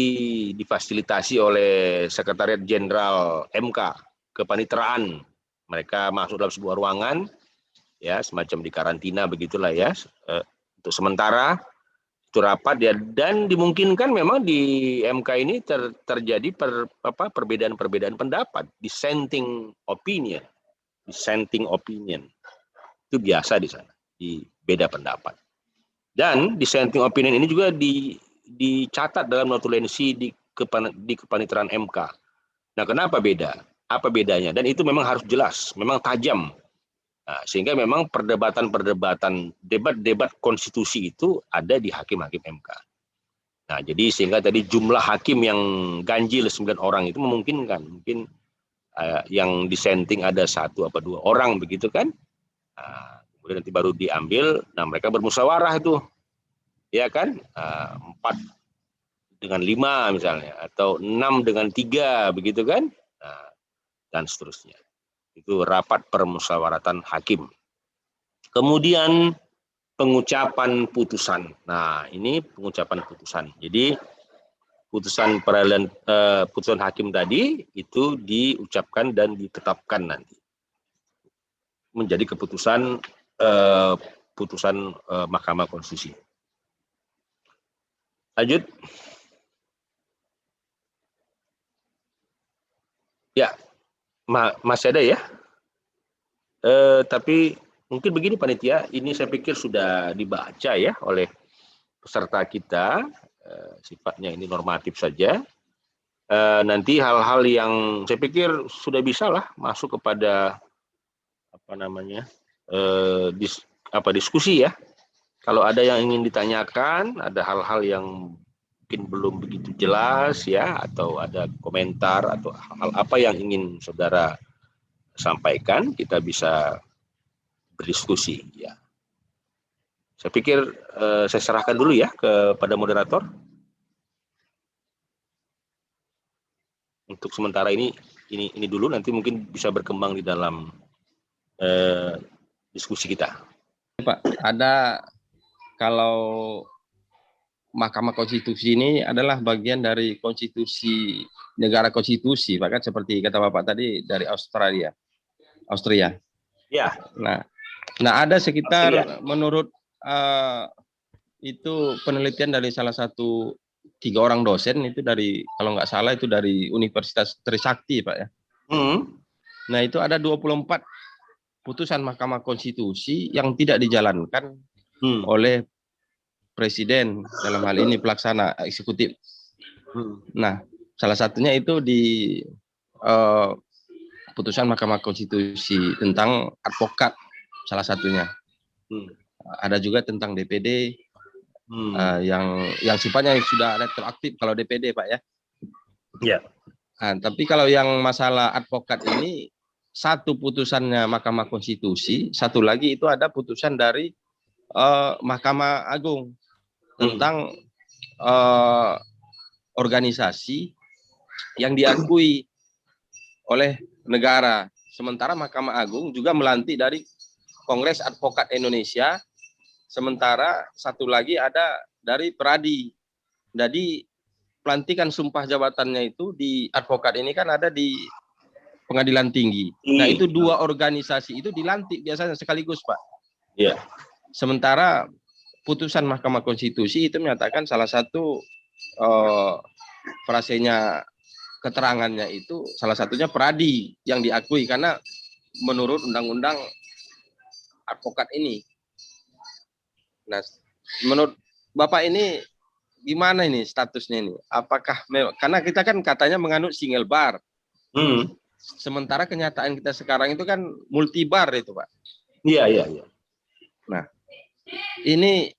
difasilitasi oleh Sekretariat Jenderal MK, kepaniteraan. Mereka masuk dalam sebuah ruangan, ya semacam di karantina begitulah ya, untuk sementara itu rapat ya, dan dimungkinkan memang di MK ini terjadi perbedaan-perbedaan pendapat, dissenting opinion. Itu biasa di sana, di beda pendapat. Dan dissenting opinion ini juga dicatat dalam notulensi di kepaniteraan MK. Nah, kenapa beda? Apa bedanya? Dan itu memang harus jelas, memang tajam. Nah, sehingga memang perdebatan-perdebatan, debat-debat konstitusi itu ada di hakim-hakim MK. Nah, jadi sehingga tadi jumlah hakim yang ganjil 9 orang itu memungkinkan. Mungkin yang dissenting ada 1 atau 2 orang begitu kan. Nah, kemudian nanti baru diambil, nah mereka bermusyawarah itu. Ya kan? 4 dengan 5 misalnya, atau 6 dengan 3 begitu kan. Nah, dan seterusnya. Itu rapat permusyawaratan hakim. Kemudian pengucapan putusan. Nah, ini pengucapan putusan. Jadi putusan peradilan, putusan hakim tadi itu diucapkan dan ditetapkan nanti menjadi keputusan putusan Mahkamah Konstitusi. Lanjut. Ya, masih ada ya. Tapi mungkin begini panitia, ini saya pikir sudah dibaca ya oleh peserta kita, sifatnya ini normatif saja. Nanti hal-hal yang saya pikir sudah bisa lah masuk kepada diskusi ya. Kalau ada yang ingin ditanyakan, ada hal-hal yang mungkin belum begitu jelas ya, atau ada komentar atau hal apa yang ingin saudara sampaikan, kita bisa berdiskusi ya. Saya pikir saya serahkan dulu ya kepada moderator. Untuk sementara ini dulu, nanti mungkin bisa berkembang di dalam diskusi kita. Pak, ada kalau Mahkamah Konstitusi ini adalah bagian dari konstitusi negara konstitusi, Pak, kan seperti kata Bapak tadi dari Austria. Ya. Nah ada sekitar Austria. Menurut itu penelitian dari salah satu 3 orang dosen itu dari, kalau nggak salah itu dari Universitas Trisakti, Pak ya. Nah itu ada 24 putusan Mahkamah Konstitusi yang tidak dijalankan oleh Presiden, dalam hal ini pelaksana eksekutif. Nah, salah satunya itu di putusan Mahkamah Konstitusi tentang advokat, salah satunya. Ada juga tentang DPD yang sifatnya sudah retroaktif kalau DPD, Pak ya. Ya. Nah, tapi kalau yang masalah advokat ini, satu putusannya Mahkamah Konstitusi, satu lagi itu ada putusan dari Mahkamah Agung tentang organisasi yang diakui oleh negara. Sementara Mahkamah Agung juga melantik dari Kongres Advokat Indonesia. Sementara satu lagi ada dari Peradi. Jadi pelantikan sumpah jabatannya itu di advokat ini kan ada di Pengadilan Tinggi. Nah itu 2 organisasi itu dilantik biasanya sekaligus, Pak. Iya. Sementara putusan Mahkamah Konstitusi itu menyatakan salah satu frasenya, keterangannya itu salah satunya Peradi yang diakui, karena menurut undang-undang advokat ini. Nah, menurut Bapak ini gimana ini statusnya ini? Apakah karena kita kan katanya menganut single bar. Sementara kenyataan kita sekarang itu kan multi bar itu, Pak. Iya, iya, iya. Nah, ini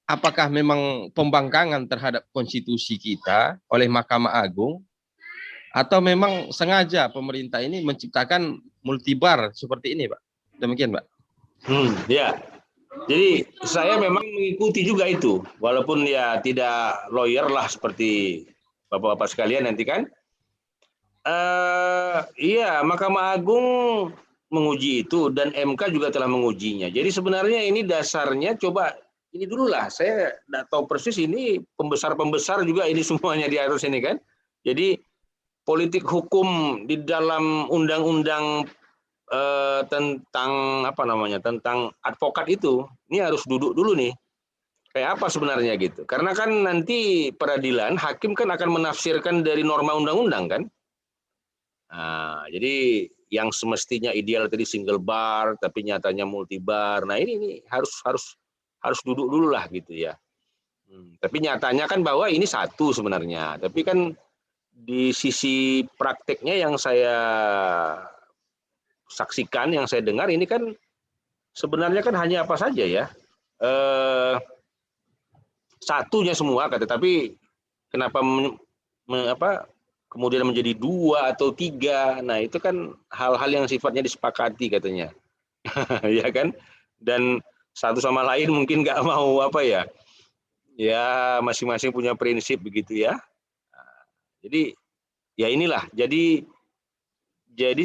apakah memang pembangkangan terhadap konstitusi kita oleh Mahkamah Agung, atau memang sengaja pemerintah ini menciptakan multibar seperti ini, Pak? Demikian, Pak. Ya. Jadi saya memang mengikuti juga itu, walaupun ya tidak lawyer lah seperti bapak-bapak sekalian nanti kan. Iya, Mahkamah Agung menguji itu dan MK juga telah mengujinya. Jadi sebenarnya ini dasarnya coba ini dulu lah. Saya tidak tahu persis ini pembesar-pembesar juga ini semuanya di atas ini kan. Jadi politik hukum di dalam undang-undang tentang apa namanya, tentang advokat itu, ini harus duduk dulu nih. Kayak apa sebenarnya gitu. Karena kan nanti peradilan, hakim kan akan menafsirkan dari norma undang-undang kan. Nah, jadi yang semestinya ideal tadi single bar, tapi nyatanya multi bar. Nah ini harus duduk dulu lah gitu ya. Tapi nyatanya kan bahwa ini satu sebenarnya. Tapi kan di sisi prakteknya yang saya saksikan, yang saya dengar ini kan sebenarnya kan hanya apa saja ya, satunya semua kata, tapi kenapa kemudian menjadi 2 atau 3, nah itu kan hal-hal yang sifatnya disepakati katanya. Ya kan, dan satu sama lain mungkin nggak mau apa ya, ya masing-masing punya prinsip begitu ya. Jadi ya inilah, jadi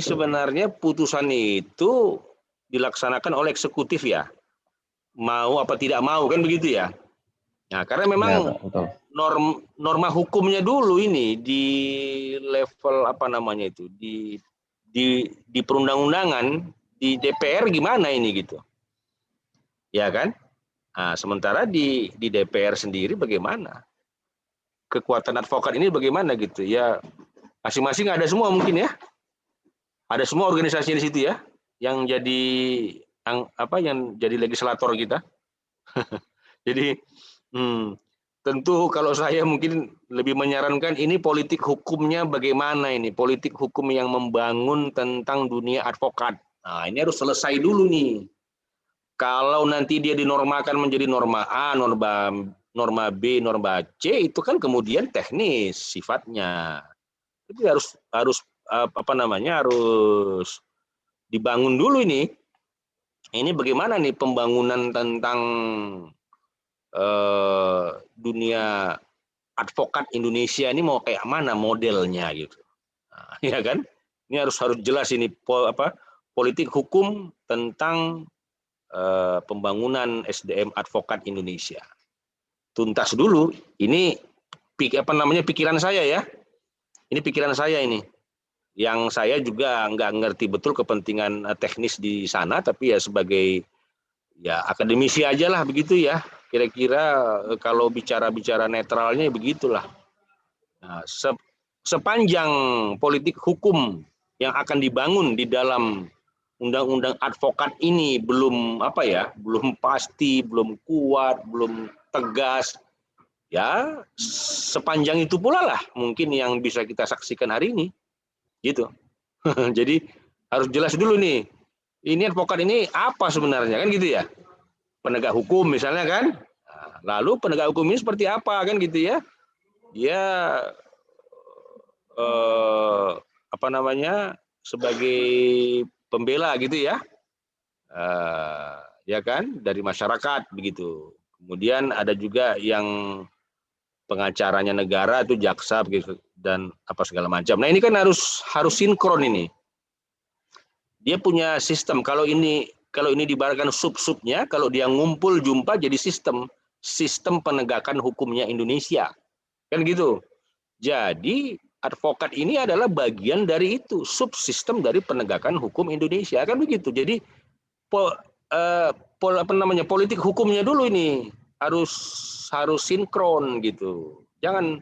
sebenarnya putusan itu dilaksanakan oleh eksekutif ya, mau apa tidak mau kan begitu ya. Nah karena memang ya, norma hukumnya dulu ini di level apa namanya itu di perundang-undangan di DPR gimana ini gitu, ya kan. Nah, sementara di DPR sendiri bagaimana kekuatan advokat ini bagaimana gitu ya, masing-masing ada semua mungkin ya. Ada semua organisasi di situ ya, yang jadi legislator kita. Jadi tentu kalau saya mungkin lebih menyarankan ini politik hukumnya bagaimana ini, politik hukum yang membangun tentang dunia advokat. Nah ini harus selesai dulu nih. Kalau nanti dia dinormakan menjadi norma A, norma B, norma C, itu kan kemudian teknis sifatnya. Itu harus harus dibangun dulu ini. Ini bagaimana nih pembangunan tentang dunia advokat Indonesia ini mau kayak mana modelnya gitu. Nah, ya kan? Ini harus jelas ini politik hukum tentang pembangunan SDM advokat Indonesia. Tuntas dulu. Ini pikiran saya ya. Ini pikiran saya ini. Yang saya juga nggak ngerti betul kepentingan teknis di sana, tapi ya sebagai ya akademisi aja lah begitu ya. Kira-kira kalau bicara netralnya begitulah. Nah, sepanjang politik hukum yang akan dibangun di dalam undang-undang advokat ini belum belum pasti, belum kuat, belum tegas, ya sepanjang itu pula lah mungkin yang bisa kita saksikan hari ini. Gitu. Jadi harus jelas dulu nih. Ini advokat ini apa sebenarnya kan gitu ya. Penegak hukum misalnya kan. Nah, lalu penegak hukum ini seperti apa kan gitu ya. Dia sebagai pembela gitu ya. Ya kan dari masyarakat begitu. Kemudian ada juga yang pengacaranya negara itu jaksa begitu dan apa segala macam. Nah ini kan harus sinkron ini. Dia punya sistem. Kalau ini dibaharkan sub-subnya, kalau dia ngumpul jumpa jadi sistem penegakan hukumnya Indonesia, kan gitu. Jadi advokat ini adalah bagian dari itu, subsistem dari penegakan hukum Indonesia, kan begitu. Jadi politik hukumnya dulu ini harus sinkron gitu. Jangan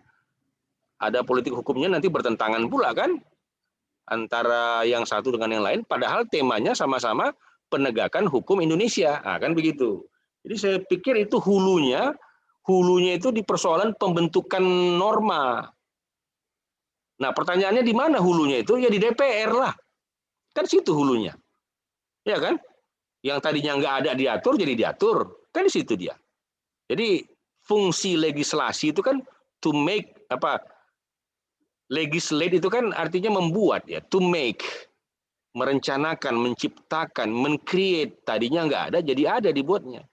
ada politik hukumnya nanti bertentangan pula kan. antara yang satu dengan yang lain, padahal temanya sama-sama penegakan hukum Indonesia. Nah, kan begitu. Jadi saya pikir itu hulunya itu di persoalan pembentukan norma. Nah, pertanyaannya di mana hulunya itu? Ya di DPR lah. Kan situ hulunya. Ya kan? Yang tadinya nggak ada diatur jadi diatur. Kan di situ dia. Jadi fungsi legislasi itu kan to make legislate itu kan artinya membuat ya, to make, merencanakan, menciptakan, men-create. Tadinya nggak ada jadi ada dibuatnya.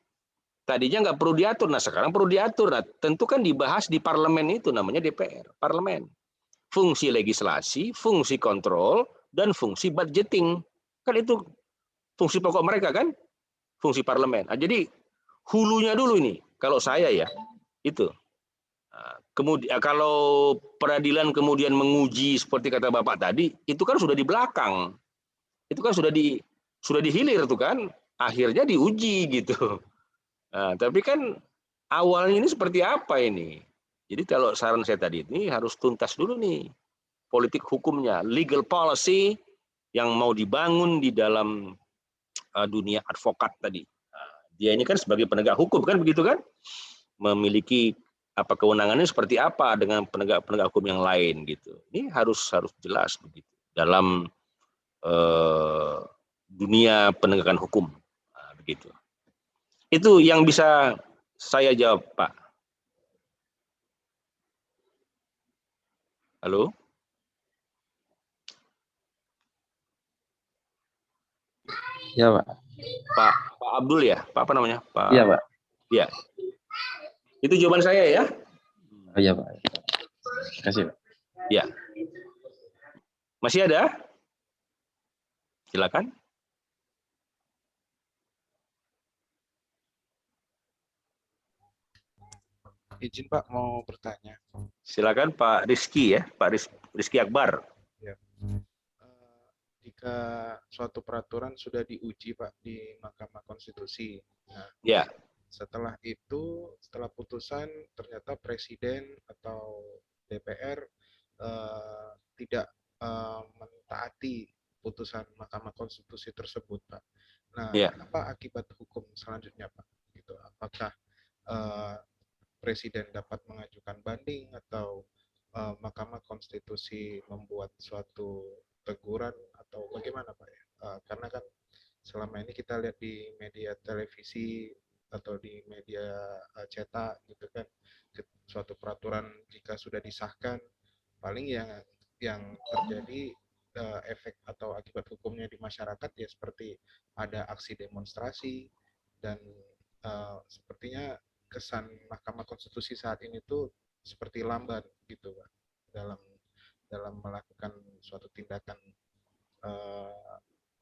Tadinya nggak perlu diatur, nah sekarang perlu diatur. Nah, tentu kan dibahas di parlemen itu namanya DPR, parlemen. Fungsi legislasi, fungsi kontrol, dan fungsi budgeting. Kan itu fungsi pokok mereka kan, fungsi parlemen. Nah, jadi hulunya dulu ini, kalau saya ya, itu. Kemudian kalau peradilan kemudian menguji seperti kata Bapak tadi, itu kan sudah di belakang. Itu kan sudah dihilir tuh kan, akhirnya diuji gitu. Nah, tapi kan awalnya ini seperti apa ini? Jadi kalau saran saya tadi ini harus tuntas dulu nih politik hukumnya, legal policy yang mau dibangun di dalam dunia advokat tadi. Dia ini kan sebagai penegak hukum kan begitu kan? Memiliki kewenangannya seperti apa dengan penegak hukum yang lain gitu. Ini harus jelas begitu dalam dunia penegakan hukum. Nah, begitu. Itu yang bisa saya jawab, Pak. Halo? Ya, Pak. Pak Abdul ya? Pak apa namanya? Pak. Iya, Pak. Iya. Itu jawaban saya ya. Oh, iya, Pak. Terima kasih, Pak. Ya. Masih ada? Silakan. Izin Pak mau bertanya. Silakan Pak Rizky ya, Pak Rizky Akbar. Ya. Jika suatu peraturan sudah diuji Pak di Mahkamah Konstitusi, nah, ya. Setelah itu, setelah putusan ternyata Presiden atau DPR tidak mentaati putusan Mahkamah Konstitusi tersebut, Pak. Nah, apa akibat hukum selanjutnya, Pak? Gitu. Apakah Presiden dapat mengajukan banding atau Mahkamah Konstitusi membuat suatu teguran atau bagaimana, Pak? Karena kan selama ini kita lihat di media televisi atau di media cetak gitu kan, suatu peraturan jika sudah disahkan paling yang terjadi efek atau akibat hukumnya di masyarakat ya seperti ada aksi demonstrasi dan sepertinya kesan Mahkamah Konstitusi saat ini tuh seperti lamban gitu Pak dalam melakukan suatu tindakan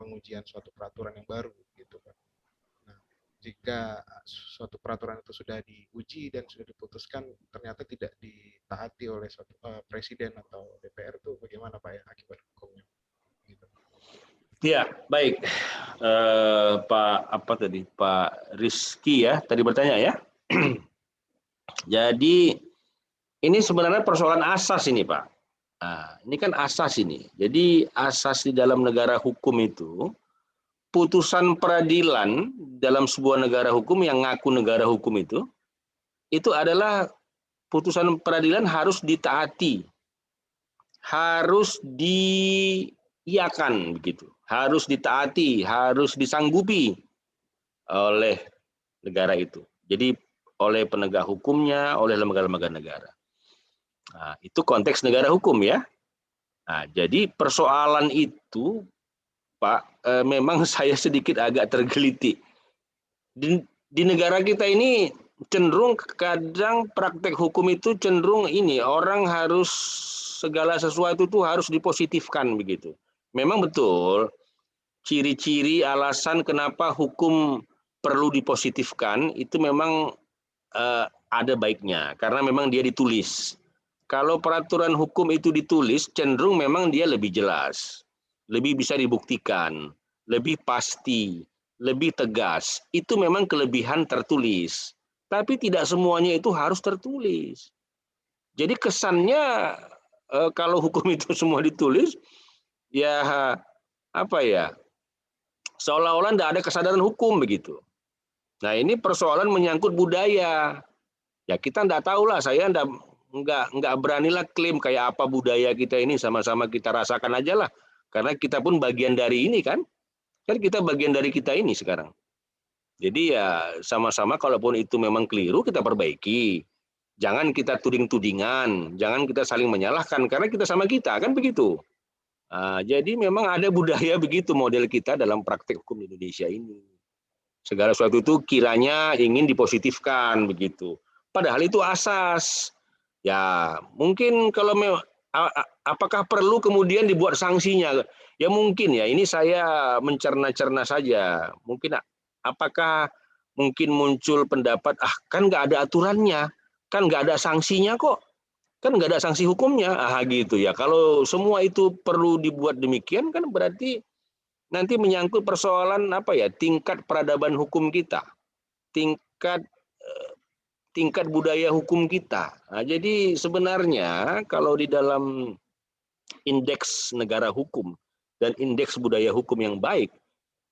pengujian suatu peraturan yang baru gitu Pak. Nah, jika suatu peraturan itu sudah diuji dan sudah diputuskan ternyata tidak ditaati oleh suatu presiden atau DPR itu bagaimana Pak ya akibat hukumnya? Gitu. Ya, baik. Pak Rizky ya, tadi bertanya ya. Jadi ini sebenarnya persoalan asas ini Pak. Nah, ini kan asas ini. Jadi asas di dalam negara hukum itu, putusan peradilan dalam sebuah negara hukum yang ngaku negara hukum itu adalah putusan peradilan harus ditaati, harus diiyakan begitu, harus ditaati, harus disanggupi oleh negara itu. Jadi oleh penegak hukumnya, oleh lembaga-lembaga negara. Nah, itu konteks negara hukum ya. Nah, jadi persoalan itu, Pak, memang saya sedikit agak tergeliti. Di negara kita ini cenderung kadang praktek hukum itu cenderung ini, orang harus segala sesuatu itu harus dipositifkan begitu. Memang betul, ciri-ciri alasan kenapa hukum perlu dipositifkan itu memang ada baiknya karena memang dia ditulis. Kalau peraturan hukum itu ditulis cenderung memang dia lebih jelas, lebih bisa dibuktikan, lebih pasti, lebih tegas. Itu memang kelebihan tertulis. Tapi tidak semuanya itu harus tertulis. Jadi kesannya kalau hukum itu semua ditulis, ya apa ya, seolah-olah tidak ada kesadaran hukum begitu. Nah ini persoalan menyangkut budaya. Ya kita tidak tahu lah, saya nggak beranilah klaim kayak apa budaya kita ini, sama-sama kita rasakan aja lah. Karena kita pun bagian dari ini kan kita bagian dari kita ini sekarang. Jadi ya sama-sama kalaupun itu memang keliru kita perbaiki. Jangan kita tuding-tudingan, jangan kita saling menyalahkan karena kita sama kita kan begitu. Jadi memang ada budaya begitu model kita dalam praktek hukum di Indonesia ini. Segala sesuatu itu kiranya ingin dipositifkan begitu. Padahal itu asas. Ya mungkin kalau apakah perlu kemudian dibuat sanksinya? Ya mungkin ya. Ini saya mencerna-cerna saja. Mungkin apakah mungkin muncul pendapat kan nggak ada aturannya, kan nggak ada sanksinya kok, kan nggak ada sanksi hukumnya. Gitu ya. Kalau semua itu perlu dibuat demikian kan berarti nanti menyangkut persoalan tingkat peradaban hukum kita, tingkat budaya hukum kita. Jadi sebenarnya kalau di dalam indeks negara hukum dan indeks budaya hukum yang baik,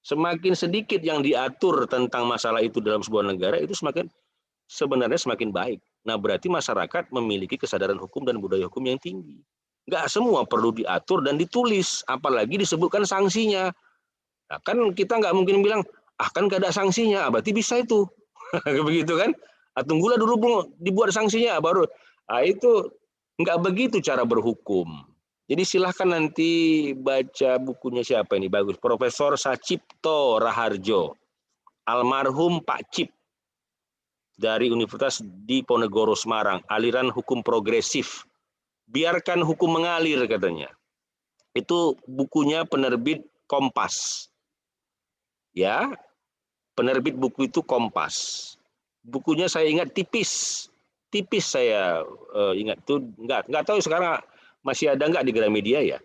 semakin sedikit yang diatur tentang masalah itu dalam sebuah negara itu sebenarnya semakin baik. Nah berarti masyarakat memiliki kesadaran hukum dan budaya hukum yang tinggi. Nggak semua perlu diatur dan ditulis, apalagi disebutkan sanksinya. Nah, kan kita nggak mungkin bilang, kan nggak ada sanksinya, berarti bisa itu. Begitu kan? Tunggulah dulu dibuat sanksinya baru. Itu nggak begitu cara berhukum. Jadi silahkan nanti baca bukunya siapa ini bagus, Profesor Sacipto Raharjo, almarhum Pak Cip dari Universitas Diponegoro Semarang, aliran hukum progresif. Biarkan hukum mengalir katanya. Itu bukunya penerbit Kompas. Ya, penerbit buku itu Kompas. Bukunya saya ingat tipis saya ingat tuh nggak tahu sekarang masih ada nggak di Gramedia ya.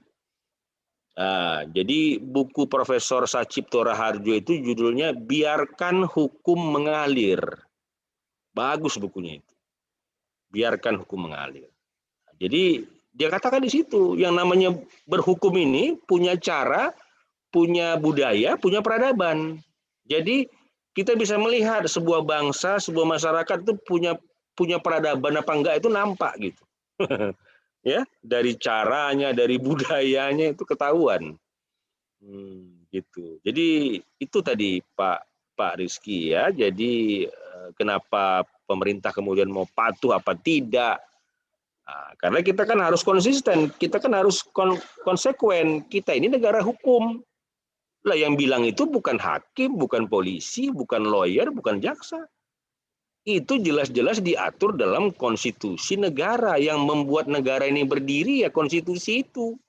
Jadi buku Profesor Sacipto Raharjo itu judulnya Biarkan Hukum Mengalir. Bagus bukunya itu. Biarkan hukum mengalir. Jadi dia katakan di situ yang namanya berhukum ini punya cara, punya budaya, punya peradaban. Jadi kita bisa melihat sebuah bangsa, sebuah masyarakat itu punya peradaban apa enggak itu nampak gitu. Ya, dari caranya, dari budayanya itu ketahuan. Gitu. Jadi itu tadi Pak Rizky ya. Jadi kenapa pemerintah kemudian mau patuh apa tidak? Karena kita kan harus konsisten, kita kan harus konsekuen. Kita ini negara hukum. Lah yang bilang itu bukan hakim, bukan polisi, bukan lawyer, bukan jaksa. Itu jelas-jelas diatur dalam konstitusi negara. Yang membuat negara ini berdiri ya konstitusi itu.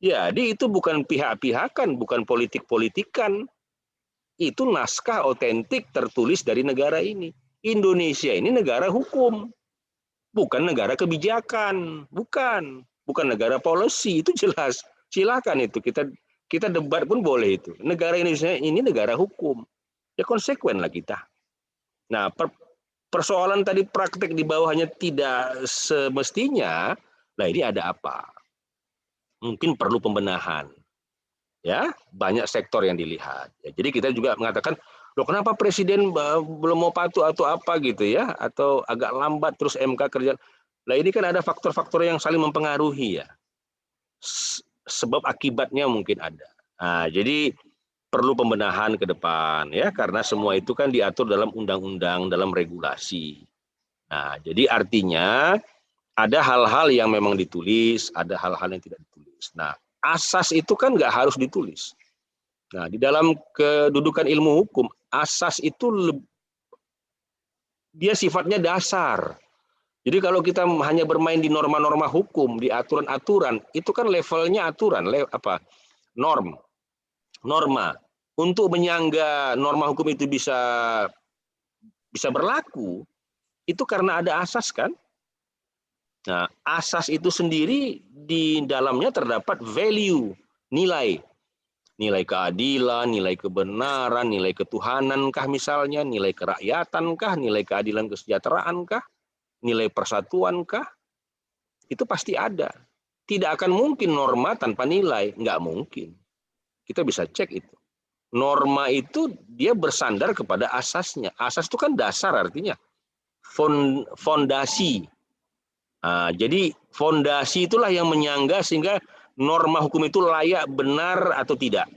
Jadi itu bukan pihak-pihakan, bukan politik-politikan. Itu naskah otentik tertulis dari negara ini. Indonesia ini negara hukum. Bukan negara kebijakan. Bukan negara policy. Itu jelas. Silakan itu. Kita debat pun boleh itu. Negara Indonesia ini negara hukum. Ya konsekuen lah kita. Nah, persoalan tadi praktek di bawahnya tidak semestinya. Nah ini ada apa? Mungkin perlu pembenahan. Ya, banyak sektor yang dilihat. Ya, jadi kita juga mengatakan, loh kenapa presiden belum mau patuh atau apa gitu ya? Atau agak lambat terus MK kerja. Nah ini kan ada faktor-faktor yang saling mempengaruhi ya. Sebab akibatnya mungkin ada. Nah, jadi perlu pembenahan ke depan ya karena semua itu kan diatur dalam undang-undang, dalam regulasi. Nah, jadi artinya ada hal-hal yang memang ditulis, ada hal-hal yang tidak ditulis. Nah, asas itu kan nggak harus ditulis. Nah, di dalam kedudukan ilmu hukum, asas itu dia sifatnya dasar. Jadi kalau kita hanya bermain di norma-norma hukum, di aturan-aturan, itu kan levelnya aturan, norma. Untuk menyangga norma hukum itu bisa berlaku, itu karena ada asas kan. Nah, asas itu sendiri di dalamnya terdapat value, nilai keadilan, nilai kebenaran, nilai ketuhanan kah misalnya, nilai kerakyatan kah, nilai keadilan kesejahteraan kah, nilai persatuan kah, itu pasti ada. tidak akan mungkin norma tanpa nilai, nggak mungkin. Kita bisa cek itu. Norma itu dia bersandar kepada asasnya. Asas itu kan dasar artinya. Fondasi. Nah, jadi fondasi itulah yang menyangga sehingga norma hukum itu layak, benar atau tidak.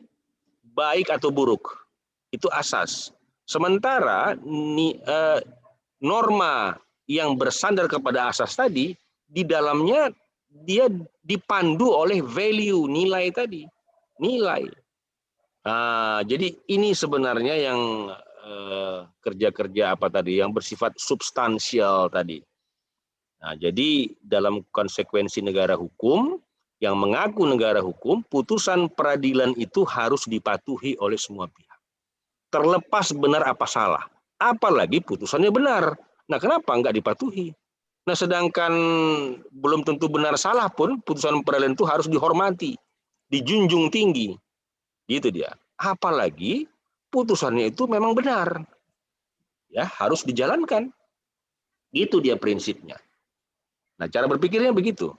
Baik atau buruk. Itu asas. Sementara norma yang bersandar kepada asas tadi, di dalamnya dia dipandu oleh value, nilai tadi. Nilai. Nah, jadi ini sebenarnya yang kerja-kerja apa tadi, yang bersifat substansial tadi. Nah, jadi dalam konsekuensi negara hukum, yang mengaku negara hukum, putusan peradilan itu harus dipatuhi oleh semua pihak. Terlepas benar apa salah. Apalagi putusannya benar. Nah, kenapa nggak dipatuhi? Nah, sedangkan belum tentu benar salah pun, putusan peradilan itu harus dihormati, dijunjung tinggi. Gitu dia. Apalagi putusannya itu memang benar. Ya, harus dijalankan. Gitu dia prinsipnya. Nah, cara berpikirnya begitu.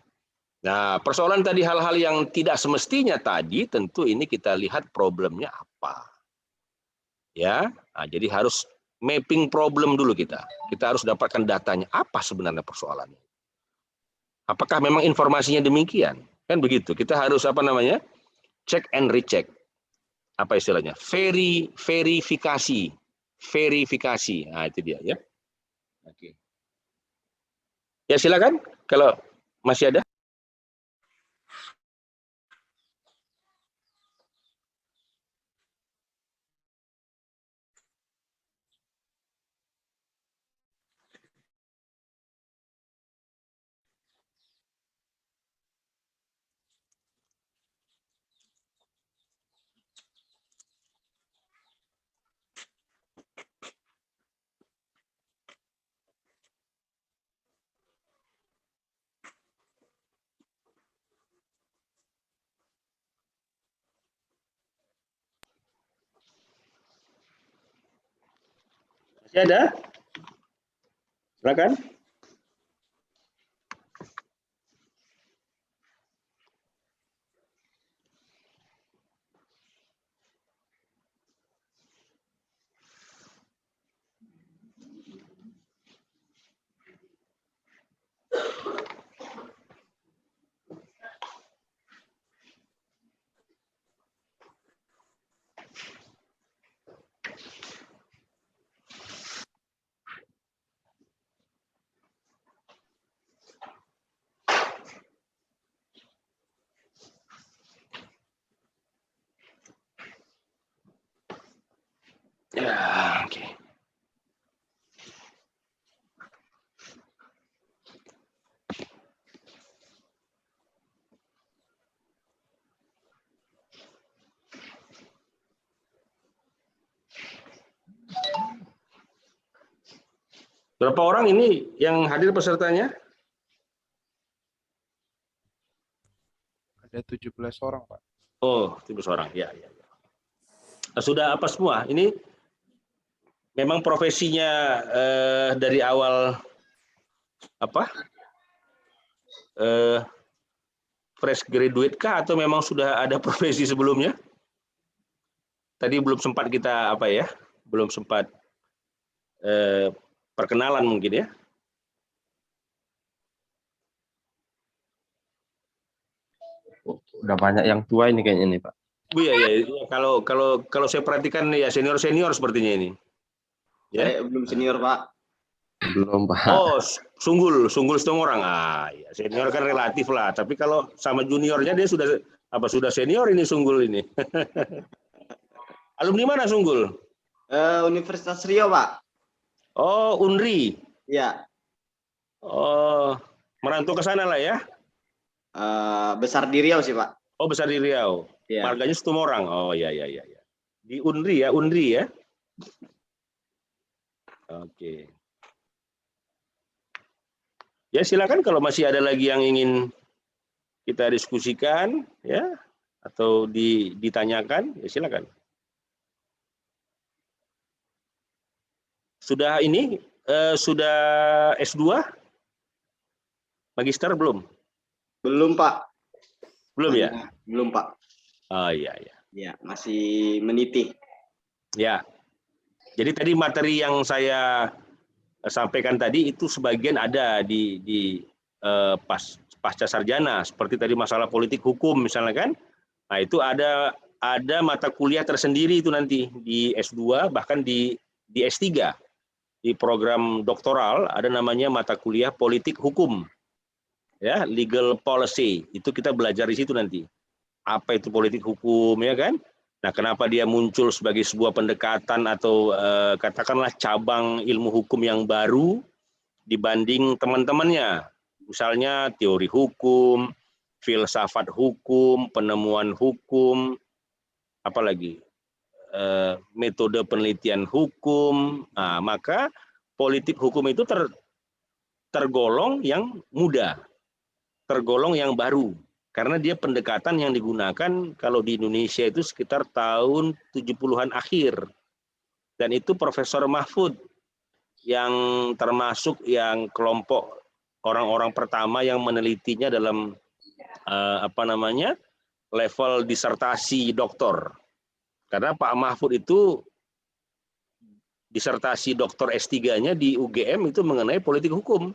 Nah, persoalan tadi hal-hal yang tidak semestinya tadi, tentu ini kita lihat problemnya apa. Ya, nah, jadi harus mapping problem dulu kita. Kita harus dapatkan datanya. Apa sebenarnya persoalannya? Apakah memang informasinya demikian? Kan begitu. Kita harus apa namanya? Check and recheck. Apa istilahnya? Verifikasi. Verifikasi. Nah, itu dia ya. Oke. Ya, silakan kalau masih ada. Masih ada? Silakan. Ya, oke. Berapa orang ini yang hadir pesertanya? Ada 17 orang, Pak. Oh, 17 orang. Ya, ya, ya. Sudah apa semua? Ini memang profesinya dari awal apa? Fresh graduate kah atau memang sudah ada profesi sebelumnya? Tadi belum sempat kita apa ya? Belum sempat perkenalan mungkin ya. Udah banyak yang tua ini kayaknya nih, Pak. Bu ya, ya, kalau saya perhatikan ya senior sepertinya ini. Ya. Saya belum senior, Pak. Belum, Pak. Oh, sunggul setengah orang. Ah, ya, senior kan relatif lah. Tapi kalau sama juniornya dia sudah senior ini sunggul ini. Alumni mana sunggul? Universitas Riau, Pak. Oh, Unri. Ya. Oh, merantau ke sana lah ya. Besar di Riau sih, Pak. Oh, besar di Riau. Ya. Marganya Setumorang. Oh, ya. Di Unri ya. Oke. Ya, silakan kalau masih ada lagi yang ingin kita diskusikan ya atau ditanyakan, ya silakan. Sudah ini sudah S2? Magister belum? Belum, Pak. Belum ya? Belum, Pak. Oh iya, iya. Ya, masih meniti. Ya. Jadi tadi materi yang saya sampaikan tadi itu sebagian ada di pasca sarjana, seperti tadi masalah politik hukum misalnya kan. Nah, itu ada mata kuliah tersendiri itu nanti di S2 bahkan di S3. Di program doktoral ada namanya mata kuliah politik hukum. Ya, legal policy. Itu kita belajar di situ nanti. Apa itu politik hukum ya kan? Nah, kenapa dia muncul sebagai sebuah pendekatan atau katakanlah cabang ilmu hukum yang baru dibanding teman-temannya. Misalnya teori hukum, filsafat hukum, penemuan hukum, apalagi metode penelitian hukum. Nah, maka politik hukum itu tergolong yang muda, tergolong yang baru. Karena dia pendekatan yang digunakan kalau di Indonesia itu sekitar tahun 70-an akhir. Dan itu Profesor Mahfud yang termasuk yang kelompok orang-orang pertama yang menelitinya dalam level disertasi doktor. Karena Pak Mahfud itu disertasi doktor S3-nya di UGM itu mengenai politik hukum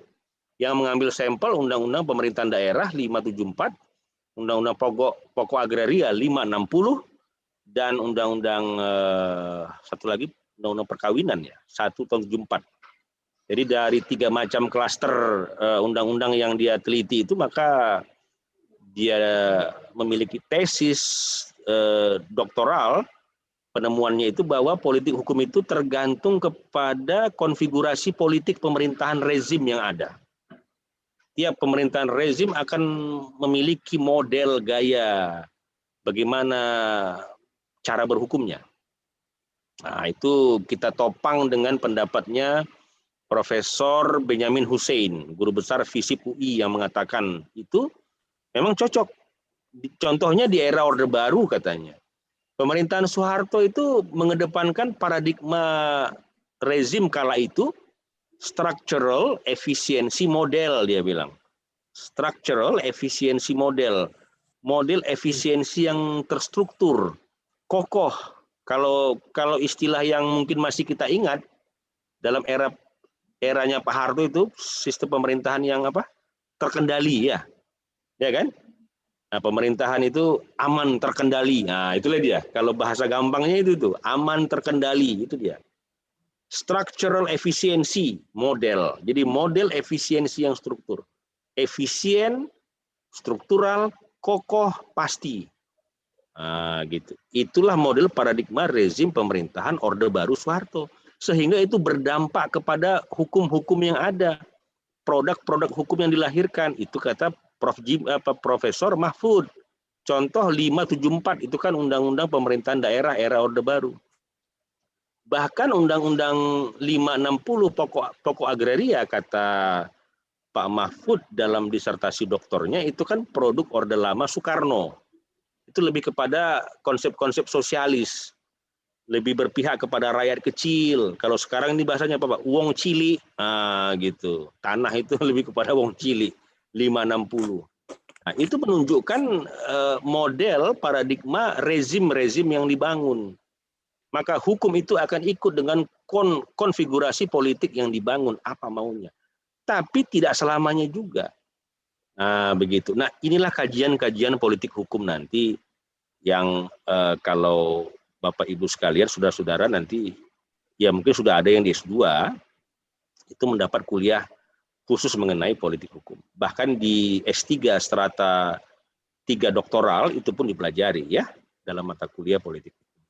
yang mengambil sampel Undang-Undang Pemerintahan Daerah 574, Undang-Undang Pokok Agraria 560, dan Undang-Undang satu lagi Undang-Undang Perkawinan ya 1 tahun 74. Jadi dari 3 macam klaster undang-undang yang dia teliti itu, maka dia memiliki tesis doktoral. Penemuannya itu bahwa politik hukum itu tergantung kepada konfigurasi politik pemerintahan rezim yang ada. Tiap pemerintahan rezim akan memiliki model gaya bagaimana cara berhukumnya. Nah, itu kita topang dengan pendapatnya Profesor Benyamin Hussein, guru besar FISIP UI, yang mengatakan itu memang cocok. Contohnya di era Orde Baru katanya. Pemerintahan Soeharto itu mengedepankan paradigma rezim kala itu structural efficiency model, dia bilang. Structural efficiency model. Model efisiensi yang terstruktur, kokoh. Kalau istilah yang mungkin masih kita ingat dalam eranya Pak Harto itu sistem pemerintahan yang terkendali ya. Ya kan? Nah, pemerintahan itu aman terkendali. Nah, itulah dia. Kalau bahasa gampangnya itu tuh, aman terkendali, itu dia. Structural efficiency model. Jadi model efisiensi yang struktur. Efisien, struktural, kokoh, pasti. Nah, gitu. Itulah model paradigma rezim pemerintahan Orde Baru Soeharto. Sehingga itu berdampak kepada hukum-hukum yang ada. Produk-produk hukum yang dilahirkan. Itu kata Profesor Mahfud. Contoh 574 itu kan Undang-Undang Pemerintahan Daerah era Orde Baru. Bahkan Undang-Undang 560 pokok agraria kata Pak Mahfud dalam disertasi doktornya itu kan produk Orde Lama Soekarno. Itu lebih kepada konsep-konsep sosialis. Lebih berpihak kepada rakyat kecil. Kalau sekarang ini bahasanya apa Pak? Wong Cili. Gitu. Tanah itu lebih kepada wong Cili. 560. Nah, itu menunjukkan model paradigma rezim-rezim yang dibangun. Maka hukum itu akan ikut dengan konfigurasi politik yang dibangun, apa maunya. Tapi tidak selamanya juga. Nah, begitu. Nah, inilah kajian-kajian politik hukum nanti yang kalau Bapak Ibu sekalian, saudara-saudara nanti ya mungkin sudah ada yang di S2 itu mendapat kuliah khusus mengenai politik hukum. Bahkan di S3 strata 3 doktoral itu pun dipelajari ya dalam mata kuliah politik hukum.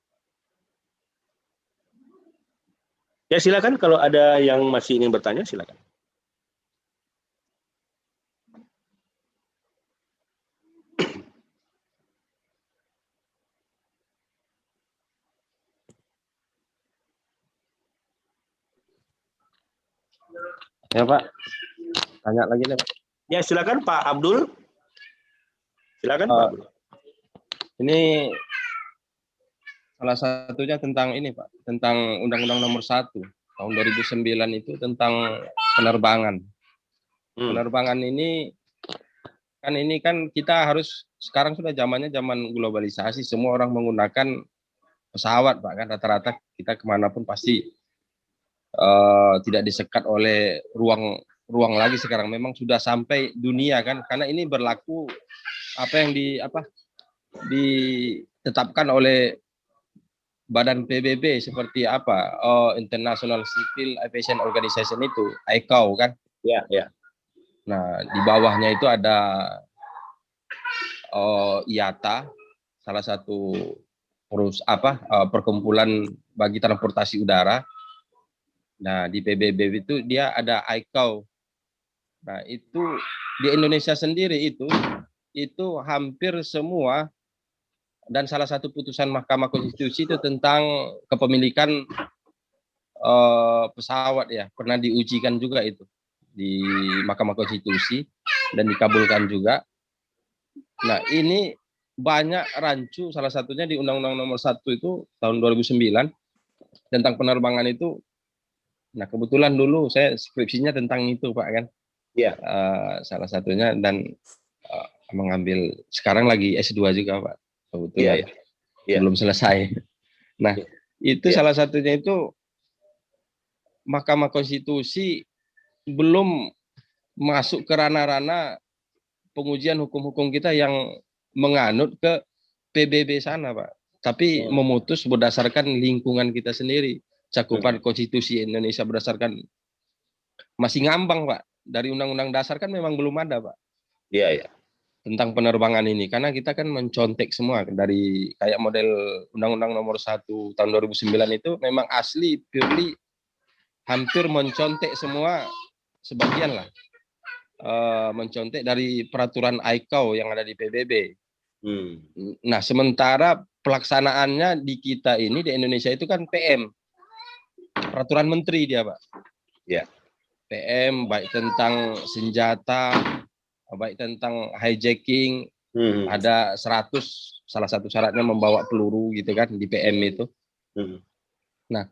Ya silakan kalau ada yang masih ingin bertanya silakan. Ya Pak, tanya lagi deh Pak. Ya silakan Pak Abdul. Silakan Pak Abdul. Ini salah satunya tentang ini Pak, tentang Undang-Undang Nomor 1 tahun 2009 itu tentang penerbangan. Penerbangan ini Kan ini kan kita harus, sekarang sudah zamannya zaman globalisasi, semua orang menggunakan pesawat Pak, kan rata-rata kita kemanapun pasti tidak disekat oleh ruang lagi sekarang, memang sudah sampai dunia kan, karena ini berlaku apa yang ditetapkan oleh Badan PBB seperti apa, International Civil Aviation Organization itu, ICAO kan. Ya, ya. Nah, di bawahnya itu ada IATA, salah satu perkumpulan bagi transportasi udara. Nah, di PBB itu dia ada ICAO. Nah, itu di Indonesia sendiri itu hampir semua, dan salah satu putusan Mahkamah Konstitusi itu tentang kepemilikan pesawat ya, pernah diujikan juga itu di Mahkamah Konstitusi dan dikabulkan juga. Nah, ini banyak rancu, salah satunya di Undang-Undang Nomor 1 itu tahun 2009 tentang penerbangan itu. Nah, kebetulan dulu saya skripsinya tentang itu Pak kan. Iya. Salah satunya, dan mengambil sekarang lagi S2 juga Pak. Kebetulan belum selesai. Nah, itu salah satunya itu Mahkamah Konstitusi belum masuk ke ranah-ranah pengujian hukum-hukum kita yang menganut ke PBB sana Pak. Tapi memutus berdasarkan lingkungan kita sendiri. Cakupan konstitusi Indonesia berdasarkan masih ngambang Pak. Dari Undang-Undang Dasar kan memang belum ada Pak. Iya, iya. Tentang penerbangan ini, karena kita kan mencontek semua dari kayak model Undang-Undang Nomor 1 tahun 2009 itu memang asli purely hampir mencontek semua, sebagian lah mencontek dari peraturan ICAO yang ada di PBB. Nah, sementara pelaksanaannya di kita ini di Indonesia itu kan PM, peraturan menteri dia Pak. Ya. PM baik tentang senjata, baik tentang hijacking, ada 100, salah satu syaratnya membawa peluru gitu kan di PM itu. Nah,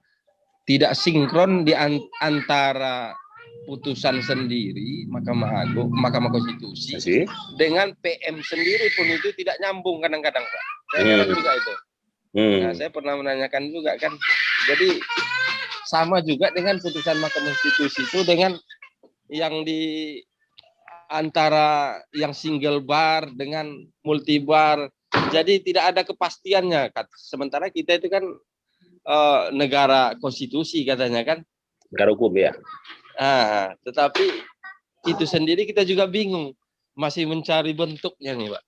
tidak sinkron di antara putusan sendiri Mahkamah Agung, Mahkamah Konstitusi dengan PM sendiri pun itu tidak nyambung kadang-kadang Pak. Saya juga itu. Nah, saya pernah menanyakan juga kan. Jadi sama juga dengan putusan Mahkamah Konstitusi itu dengan yang di antara yang single bar dengan multi bar, jadi tidak ada kepastiannya. Sementara kita itu kan negara konstitusi katanya kan, negara hukum ya. Tetapi itu sendiri kita juga bingung, masih mencari bentuknya nih Pak.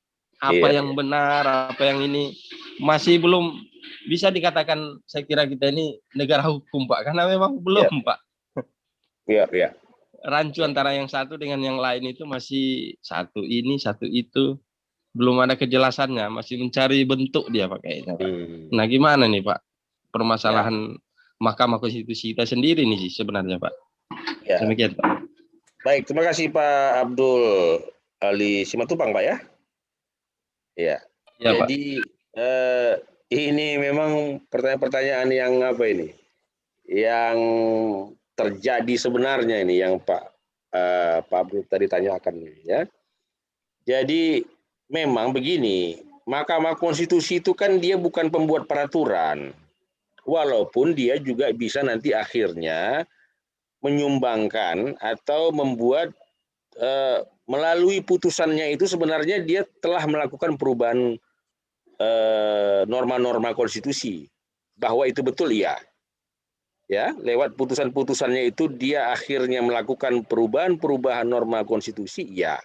Apa yang benar, apa yang ini masih belum bisa dikatakan. Saya kira kita ini negara hukum Pak, karena memang belum Pak. Iya. Rancu antara yang satu dengan yang lain itu masih satu ini, satu itu. Belum ada kejelasannya, masih mencari bentuk dia Pak kayaknya Pak. Nah, gimana nih Pak permasalahan Mahkamah Konstitusi kita sendiri nih sih sebenarnya Pak. Demikian Pak. Baik, terima kasih Pak Abdul Ali Simatupang Pak ya. Ya. Jadi ini memang pertanyaan-pertanyaan yang apa ini? Yang terjadi sebenarnya ini yang Pak Abdul tadi tanyakan ya. Jadi memang begini, Mahkamah Konstitusi itu kan dia bukan pembuat peraturan, walaupun dia juga bisa nanti akhirnya menyumbangkan atau membuat melalui putusannya itu sebenarnya dia telah melakukan perubahan norma-norma konstitusi, bahwa itu betul ya. Ya, lewat putusan-putusannya itu dia akhirnya melakukan perubahan-perubahan norma konstitusi, ya.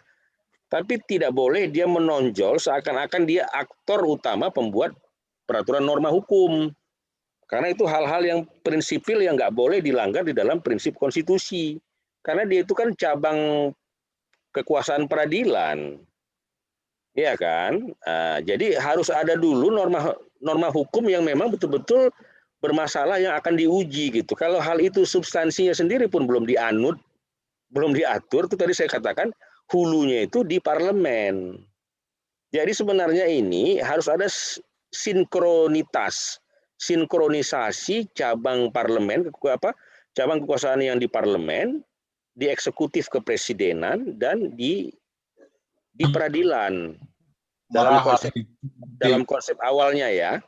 Tapi tidak boleh dia menonjol seakan-akan dia aktor utama pembuat peraturan norma hukum. Karena itu hal-hal yang prinsipil yang nggak boleh dilanggar di dalam prinsip konstitusi. Karena dia itu kan cabang kekuasaan peradilan. Ya kan? Jadi harus ada dulu norma hukum yang memang betul-betul bermasalah yang akan diuji gitu. Kalau hal itu substansinya sendiri pun belum dianut, belum diatur, itu tadi saya katakan hulunya itu di parlemen. Jadi sebenarnya ini harus ada sinkronisasi cabang parlemen, cabang kekuasaan yang di parlemen, di eksekutif kepresidenan, dan di di peradilan dalam konsep awalnya ya.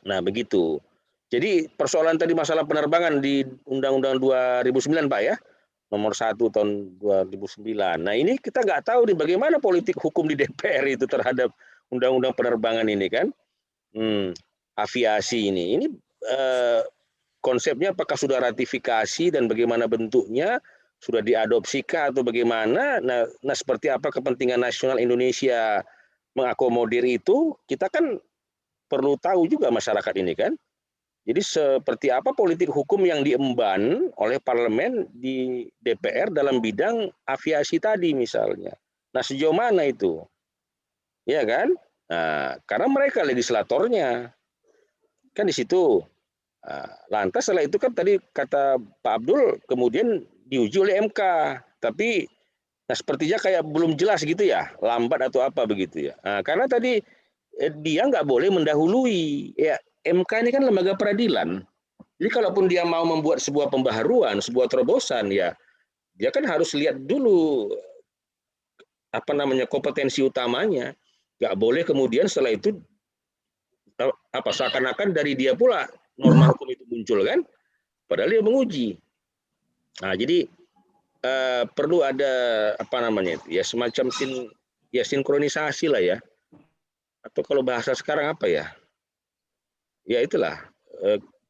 Nah, begitu. Jadi persoalan tadi masalah penerbangan di Undang-Undang 2009 Pak ya, nomor 1 tahun 2009. Nah ini kita nggak tahu nih bagaimana politik hukum di DPR itu terhadap Undang-Undang penerbangan ini kan, aviasi ini. Ini konsepnya apakah sudah ratifikasi dan bagaimana bentuknya, sudah diadopsikah atau bagaimana? Nah seperti apa kepentingan nasional Indonesia mengakomodir itu, kita kan perlu tahu juga masyarakat ini kan. Jadi seperti apa politik hukum yang diemban oleh parlemen di DPR dalam bidang aviasi tadi misalnya. Nah sejauh mana itu? Ya kan? Nah, karena mereka legislatornya. Kan di situ. Nah, lantas setelah itu kan tadi kata Pak Abdul kemudian diuji oleh MK. Tapi nah sepertinya kayak belum jelas gitu ya. Lambat atau apa begitu ya. Nah, karena tadi dia nggak boleh mendahului. Ya, MK ini kan lembaga peradilan. Jadi kalaupun dia mau membuat sebuah pembaharuan, sebuah terobosan, ya dia kan harus lihat dulu apa namanya kompetensi utamanya. Nggak boleh kemudian setelah itu apa seakan-akan dari dia pula norma hukum itu muncul kan, padahal dia menguji. Nah jadi perlu ada apa namanya itu ya semacam sinkronisasi lah ya. Atau kalau bahasa sekarang apa ya? Ya itulah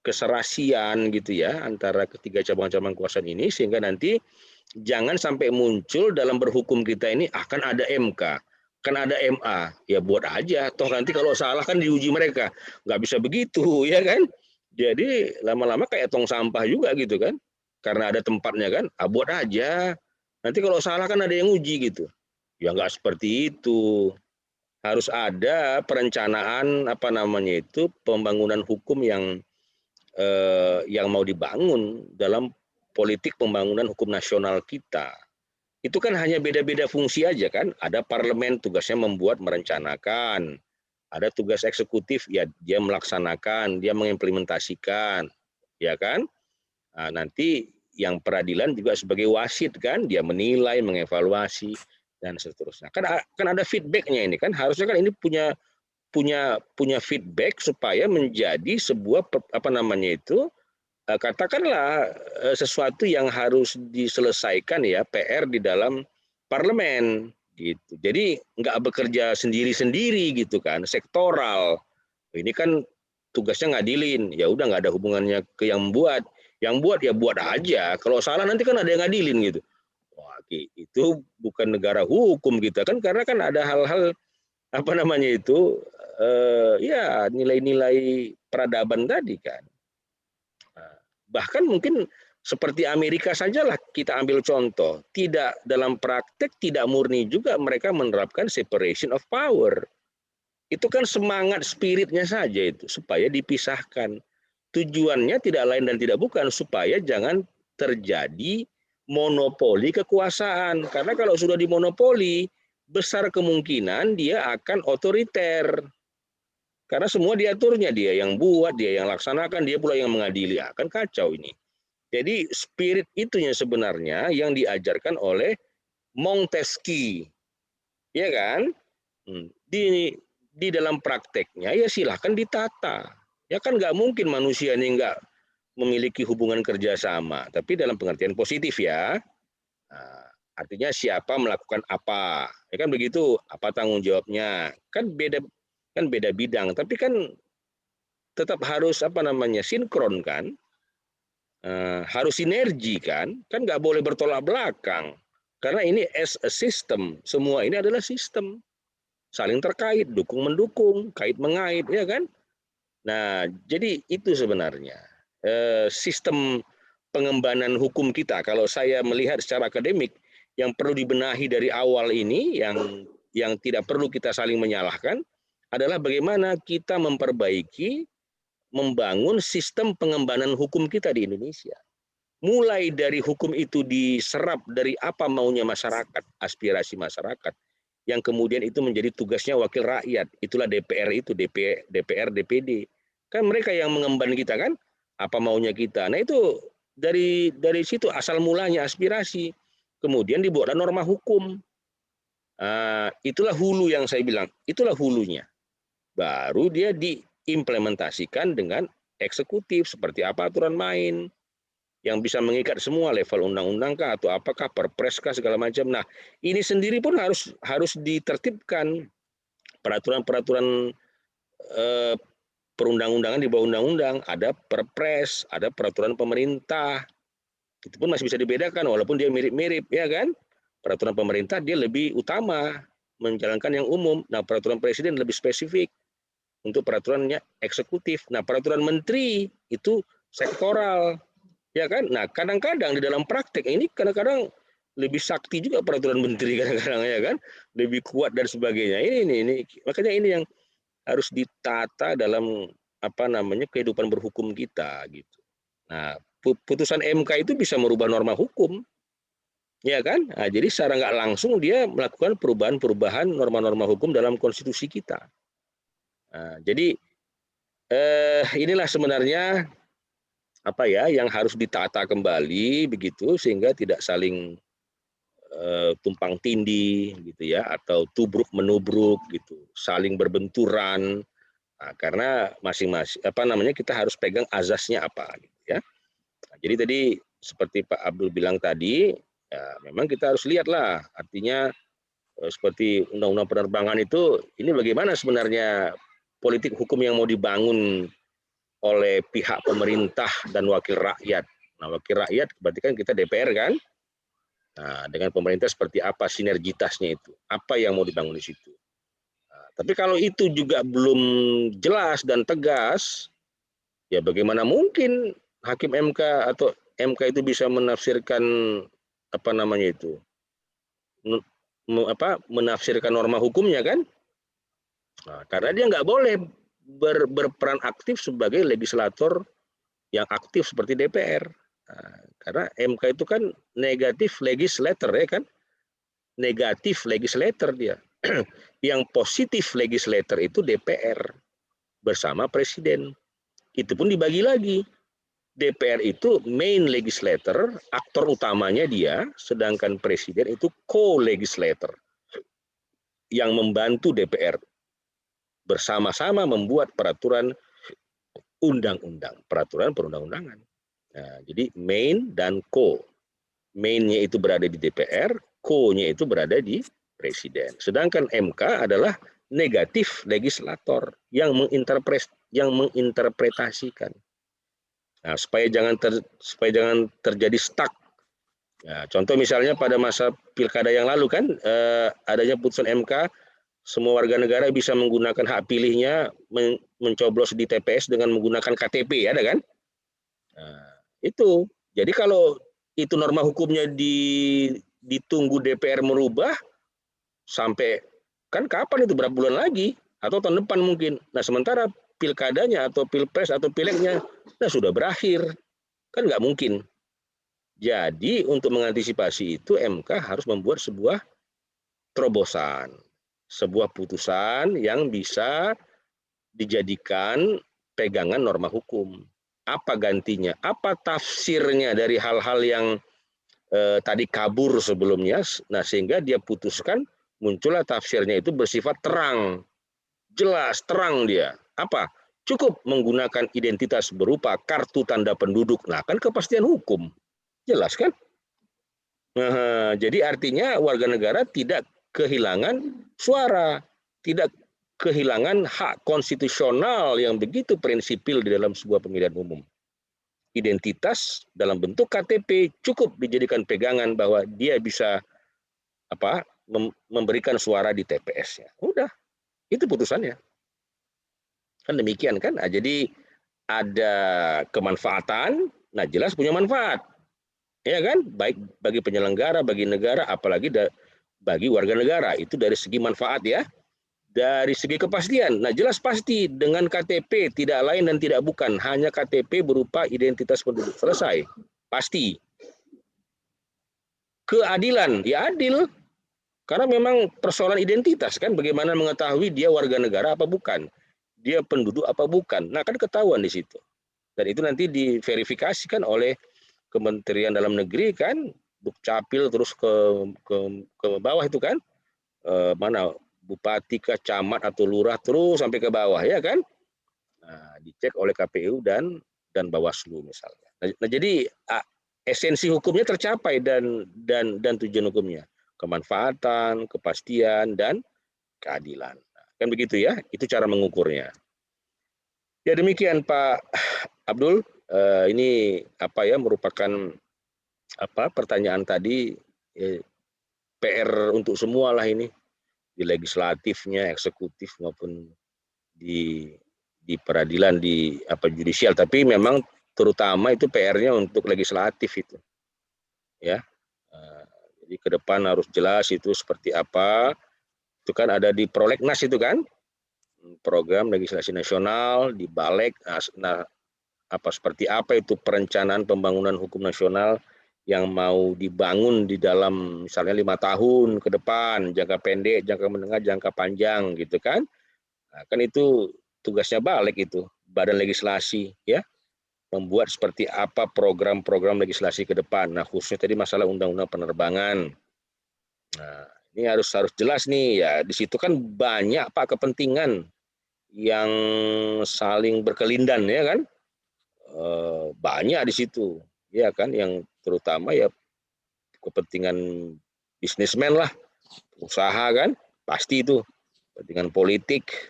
keserasian gitu ya antara ketiga cabang-cabang kekuasaan ini sehingga nanti jangan sampai muncul dalam berhukum kita ini akan ada MK, kan ada MA, ya buat aja. Toh nanti kalau salah kan diuji mereka, nggak bisa begitu ya kan? Jadi lama-lama kayak tong sampah juga gitu kan? Karena ada tempatnya kan, buat aja. Nanti kalau salah kan ada yang uji gitu. Ya nggak seperti itu. Harus ada perencanaan apa namanya itu pembangunan hukum yang mau dibangun dalam politik pembangunan hukum nasional kita. Itu kan hanya beda-beda fungsi aja kan. Ada parlemen tugasnya membuat merencanakan, ada tugas eksekutif ya dia melaksanakan, dia mengimplementasikan, ya kan. Nah, nanti yang peradilan juga sebagai wasit kan, dia menilai, mengevaluasi dan seterusnya. Kan ada feedbacknya ini kan, harusnya kan ini punya feedback supaya menjadi sebuah apa namanya itu katakanlah sesuatu yang harus diselesaikan ya PR di dalam parlemen gitu. Jadi nggak bekerja sendiri-sendiri gitu kan, sektoral. Ini kan tugasnya ngadilin, ya udah nggak ada hubungannya ke yang membuat. Yang buat ya buat aja. Kalau salah nanti kan ada yang ngadilin gitu. Wah, itu bukan negara hukum kita kan, karena kan ada hal-hal apa namanya itu ya nilai-nilai peradaban tadi kan. Bahkan mungkin seperti Amerika sajalah kita ambil contoh, tidak dalam praktek tidak murni juga mereka menerapkan separation of power. Itu kan semangat spiritnya saja itu supaya dipisahkan. Tujuannya tidak lain dan tidak bukan supaya jangan terjadi monopoli kekuasaan. Karena kalau sudah dimonopoli, besar kemungkinan dia akan otoriter. Karena semua diaturnya, dia yang buat, dia yang laksanakan, dia pula yang mengadili. Akan kacau ini. Jadi spirit itunya sebenarnya yang diajarkan oleh Montesquieu. Ya kan? Di dalam prakteknya ya silahkan ditata. Ya kan nggak mungkin manusia ini nggak memiliki hubungan kerjasama, tapi dalam pengertian positif ya. Nah, artinya siapa melakukan apa, ya kan begitu, apa tanggung jawabnya, kan beda bidang, tapi kan tetap harus apa namanya sinkron kan, harus sinergi kan nggak boleh bertolak belakang, karena ini as a system, semua ini adalah sistem, saling terkait, dukung mendukung, kait mengait, ya kan. Nah, jadi itu sebenarnya sistem pengembangan hukum kita. Kalau saya melihat secara akademik, yang perlu dibenahi dari awal ini, yang tidak perlu kita saling menyalahkan, adalah bagaimana kita memperbaiki, membangun sistem pengembangan hukum kita di Indonesia. Mulai dari hukum itu diserap dari apa maunya masyarakat, aspirasi masyarakat, yang kemudian itu menjadi tugasnya wakil rakyat. Itulah DPR itu, DPR, DPD. Kan mereka yang mengemban kita kan, apa maunya kita. Nah itu dari situ asal mulanya aspirasi. Kemudian dibuatlah norma hukum. Itulah hulu yang saya bilang, itulah hulunya. Baru dia diimplementasikan dengan eksekutif, seperti apa aturan main, yang bisa mengikat semua level undang-undang kah, atau apakah perpres kah, segala macam. Nah, ini sendiri pun harus ditertibkan, peraturan-peraturan perundang-undangan di bawah undang-undang, ada perpres, ada peraturan pemerintah. Itu pun masih bisa dibedakan walaupun dia mirip-mirip, ya kan? Peraturan pemerintah dia lebih utama menjalankan yang umum. Nah, peraturan presiden lebih spesifik untuk peraturannya eksekutif. Nah, peraturan menteri itu sektoral, ya kan? Nah, kadang-kadang di dalam praktek ini kadang-kadang lebih sakti juga peraturan menteri kadang-kadang, ya kan? Lebih kuat dan sebagainya. Ini makanya ini yang harus ditata dalam kehidupan berhukum kita gitu. Nah, putusan MK itu bisa merubah norma hukum, ya kan? Nah, jadi secara nggak langsung dia melakukan perubahan-perubahan norma-norma hukum dalam konstitusi kita. Nah, jadi inilah sebenarnya yang harus ditata kembali begitu sehingga tidak saling tumpang tindih gitu ya, atau tubruk menubruk gitu, saling berbenturan. Nah, karena masing-masing kita harus pegang azasnya apa gitu ya. Nah, jadi tadi seperti Pak Abdul bilang tadi, ya memang kita harus lihatlah, artinya seperti undang-undang penerbangan itu, ini bagaimana sebenarnya politik hukum yang mau dibangun oleh pihak pemerintah dan wakil rakyat. Nah, wakil rakyat berarti kan kita DPR kan. Nah, dengan pemerintah seperti apa sinergitasnya itu? Apa yang mau dibangun di situ? Nah, tapi kalau itu juga belum jelas dan tegas, ya bagaimana mungkin hakim MK atau MK itu bisa menafsirkan menafsirkan norma hukumnya kan? Nah, karena dia nggak boleh berperan aktif sebagai legislator yang aktif seperti DPR. Nah, karena MK itu kan negatif legislator, ya kan? Negatif legislator dia. Yang positif legislator itu DPR bersama presiden. Itu pun dibagi lagi. DPR itu main legislator, aktor utamanya dia, sedangkan presiden itu co-legislator yang membantu DPR bersama-sama membuat peraturan undang-undang, peraturan perundang-undangan. Nah, jadi main dan co. Mainnya itu berada di DPR, co-nya itu berada di presiden. Sedangkan MK adalah negatif legislator yang menginterpretasikan. Nah, supaya jangan terjadi stuck. Nah, contoh misalnya pada masa pilkada yang lalu kan adanya putusan MK, semua warga negara bisa menggunakan hak pilihnya mencoblos di TPS dengan menggunakan KTP, ada kan? Nah, itu. Jadi kalau itu norma hukumnya ditunggu DPR merubah sampai kan kapan itu, berapa bulan lagi atau tahun depan mungkin. Nah, sementara pilkadanya atau pilpres atau pileknya sudah berakhir, kan nggak mungkin. Jadi untuk mengantisipasi itu MK harus membuat sebuah terobosan, sebuah putusan yang bisa dijadikan pegangan norma hukum. Apa gantinya? Apa tafsirnya dari hal-hal yang tadi kabur sebelumnya? Nah, sehingga dia putuskan muncullah tafsirnya itu bersifat terang, jelas, terang dia. Apa? Cukup menggunakan identitas berupa kartu tanda penduduk. Nah, kan kepastian hukum. Jelas kan? Nah, jadi artinya warga negara tidak kehilangan suara, tidak kehilangan hak konstitusional yang begitu prinsipil di dalam sebuah pemilihan umum. Identitas dalam bentuk KTP cukup dijadikan pegangan bahwa dia bisa memberikan suara di TPS-nya. Udah, itu putusannya. Kan demikian kan? Nah, jadi ada kemanfaatan, nah jelas punya manfaat. Ya kan? Baik bagi penyelenggara, bagi negara, apalagi bagi warga negara. Itu dari segi manfaat ya. Dari segi kepastian, nah jelas pasti dengan KTP tidak lain dan tidak bukan, hanya KTP berupa identitas penduduk. Selesai. Pasti. Keadilan, ya adil. Karena memang persoalan identitas kan, bagaimana mengetahui dia warga negara apa bukan, dia penduduk apa bukan. Nah kan ketahuan di situ. Dan itu nanti diverifikasikan oleh Kementerian Dalam Negeri kan, Dukcapil terus ke bawah itu kan, mana bupati ke camat atau lurah terus sampai ke bawah, ya kan? Nah, dicek oleh KPU dan Bawaslu misalnya. Nah, jadi esensi hukumnya tercapai dan tujuan hukumnya, kemanfaatan, kepastian dan keadilan. Nah, kan begitu ya? Itu cara mengukurnya. Ya demikian Pak Abdul. Ini merupakan pertanyaan tadi, PR untuk semua lah ini, di legislatifnya, eksekutif maupun di peradilan, di judisial, tapi memang terutama itu PR-nya untuk legislatif itu, ya. Jadi ke depan harus jelas itu seperti apa. Itu kan ada di Prolegnas itu kan, program legislasi nasional di Balek. Nah, seperti apa itu perencanaan pembangunan hukum nasional yang mau dibangun di dalam misalnya 5 tahun ke depan, jangka pendek, jangka menengah, jangka panjang gitu kan. Nah, kan itu tugasnya Balek itu, badan legislasi ya, membuat seperti apa program-program legislasi ke depan. Nah, khususnya tadi masalah undang-undang penerbangan. Nah, ini harus jelas nih ya, di situ kan banyak Pak kepentingan yang saling berkelindan ya kan. Banyak di situ ya kan, yang terutama ya kepentingan bisnismen lah, usaha kan, pasti itu kepentingan politik,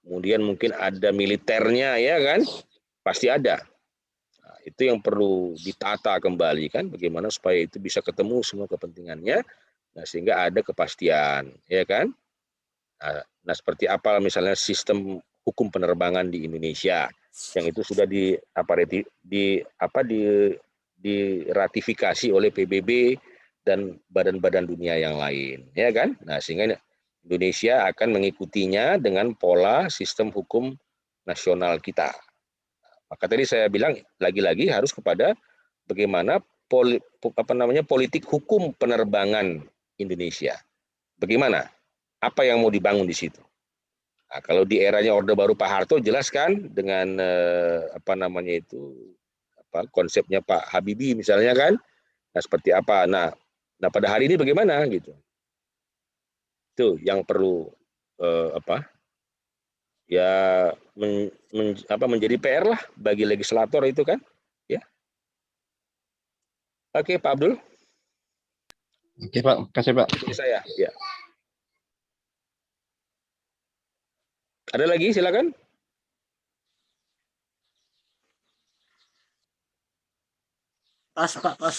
kemudian mungkin ada militernya ya kan, pasti ada. Nah, itu yang perlu ditata kembali kan, bagaimana supaya itu bisa ketemu semua kepentingannya, nah sehingga ada kepastian ya kan. Nah, seperti apa misalnya sistem hukum penerbangan di Indonesia yang itu sudah diratifikasi oleh PBB dan badan-badan dunia yang lain, ya kan? Nah, sehingga Indonesia akan mengikutinya dengan pola sistem hukum nasional kita. Maka tadi saya bilang lagi-lagi harus kepada bagaimana politik hukum penerbangan Indonesia. Bagaimana? Apa yang mau dibangun di situ? Nah, kalau di eranya Orde Baru Pak Harto jelas kan dengan konsepnya Pak Habibie misalnya kan. Nah, seperti apa? Nah pada hari ini bagaimana gitu? Itu yang perlu menjadi PR lah bagi legislator itu kan, ya. Oke, Pak Abdul. Oke, Pak. Kasih, Pak. Ini saya, ya. Ada lagi, silakan. Pas, Pak, pas.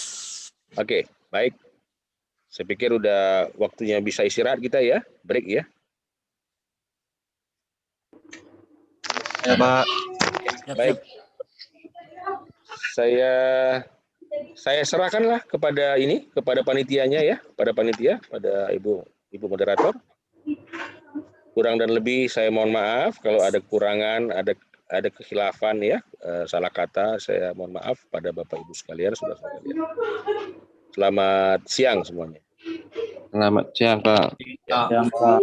Oke, baik. Saya pikir udah waktunya bisa istirahat kita ya, break ya. Ya, Pak. Baik. Saya serahkanlah kepada panitianya ya, pada Ibu moderator. Kurang dan lebih saya mohon maaf kalau ada kekurangan, ada kekhilafan ya, salah kata, saya mohon maaf pada Bapak Ibu sekalian, saudara sekalian. Selamat siang semuanya. Selamat siang, Pak. Ya. Yang Pak.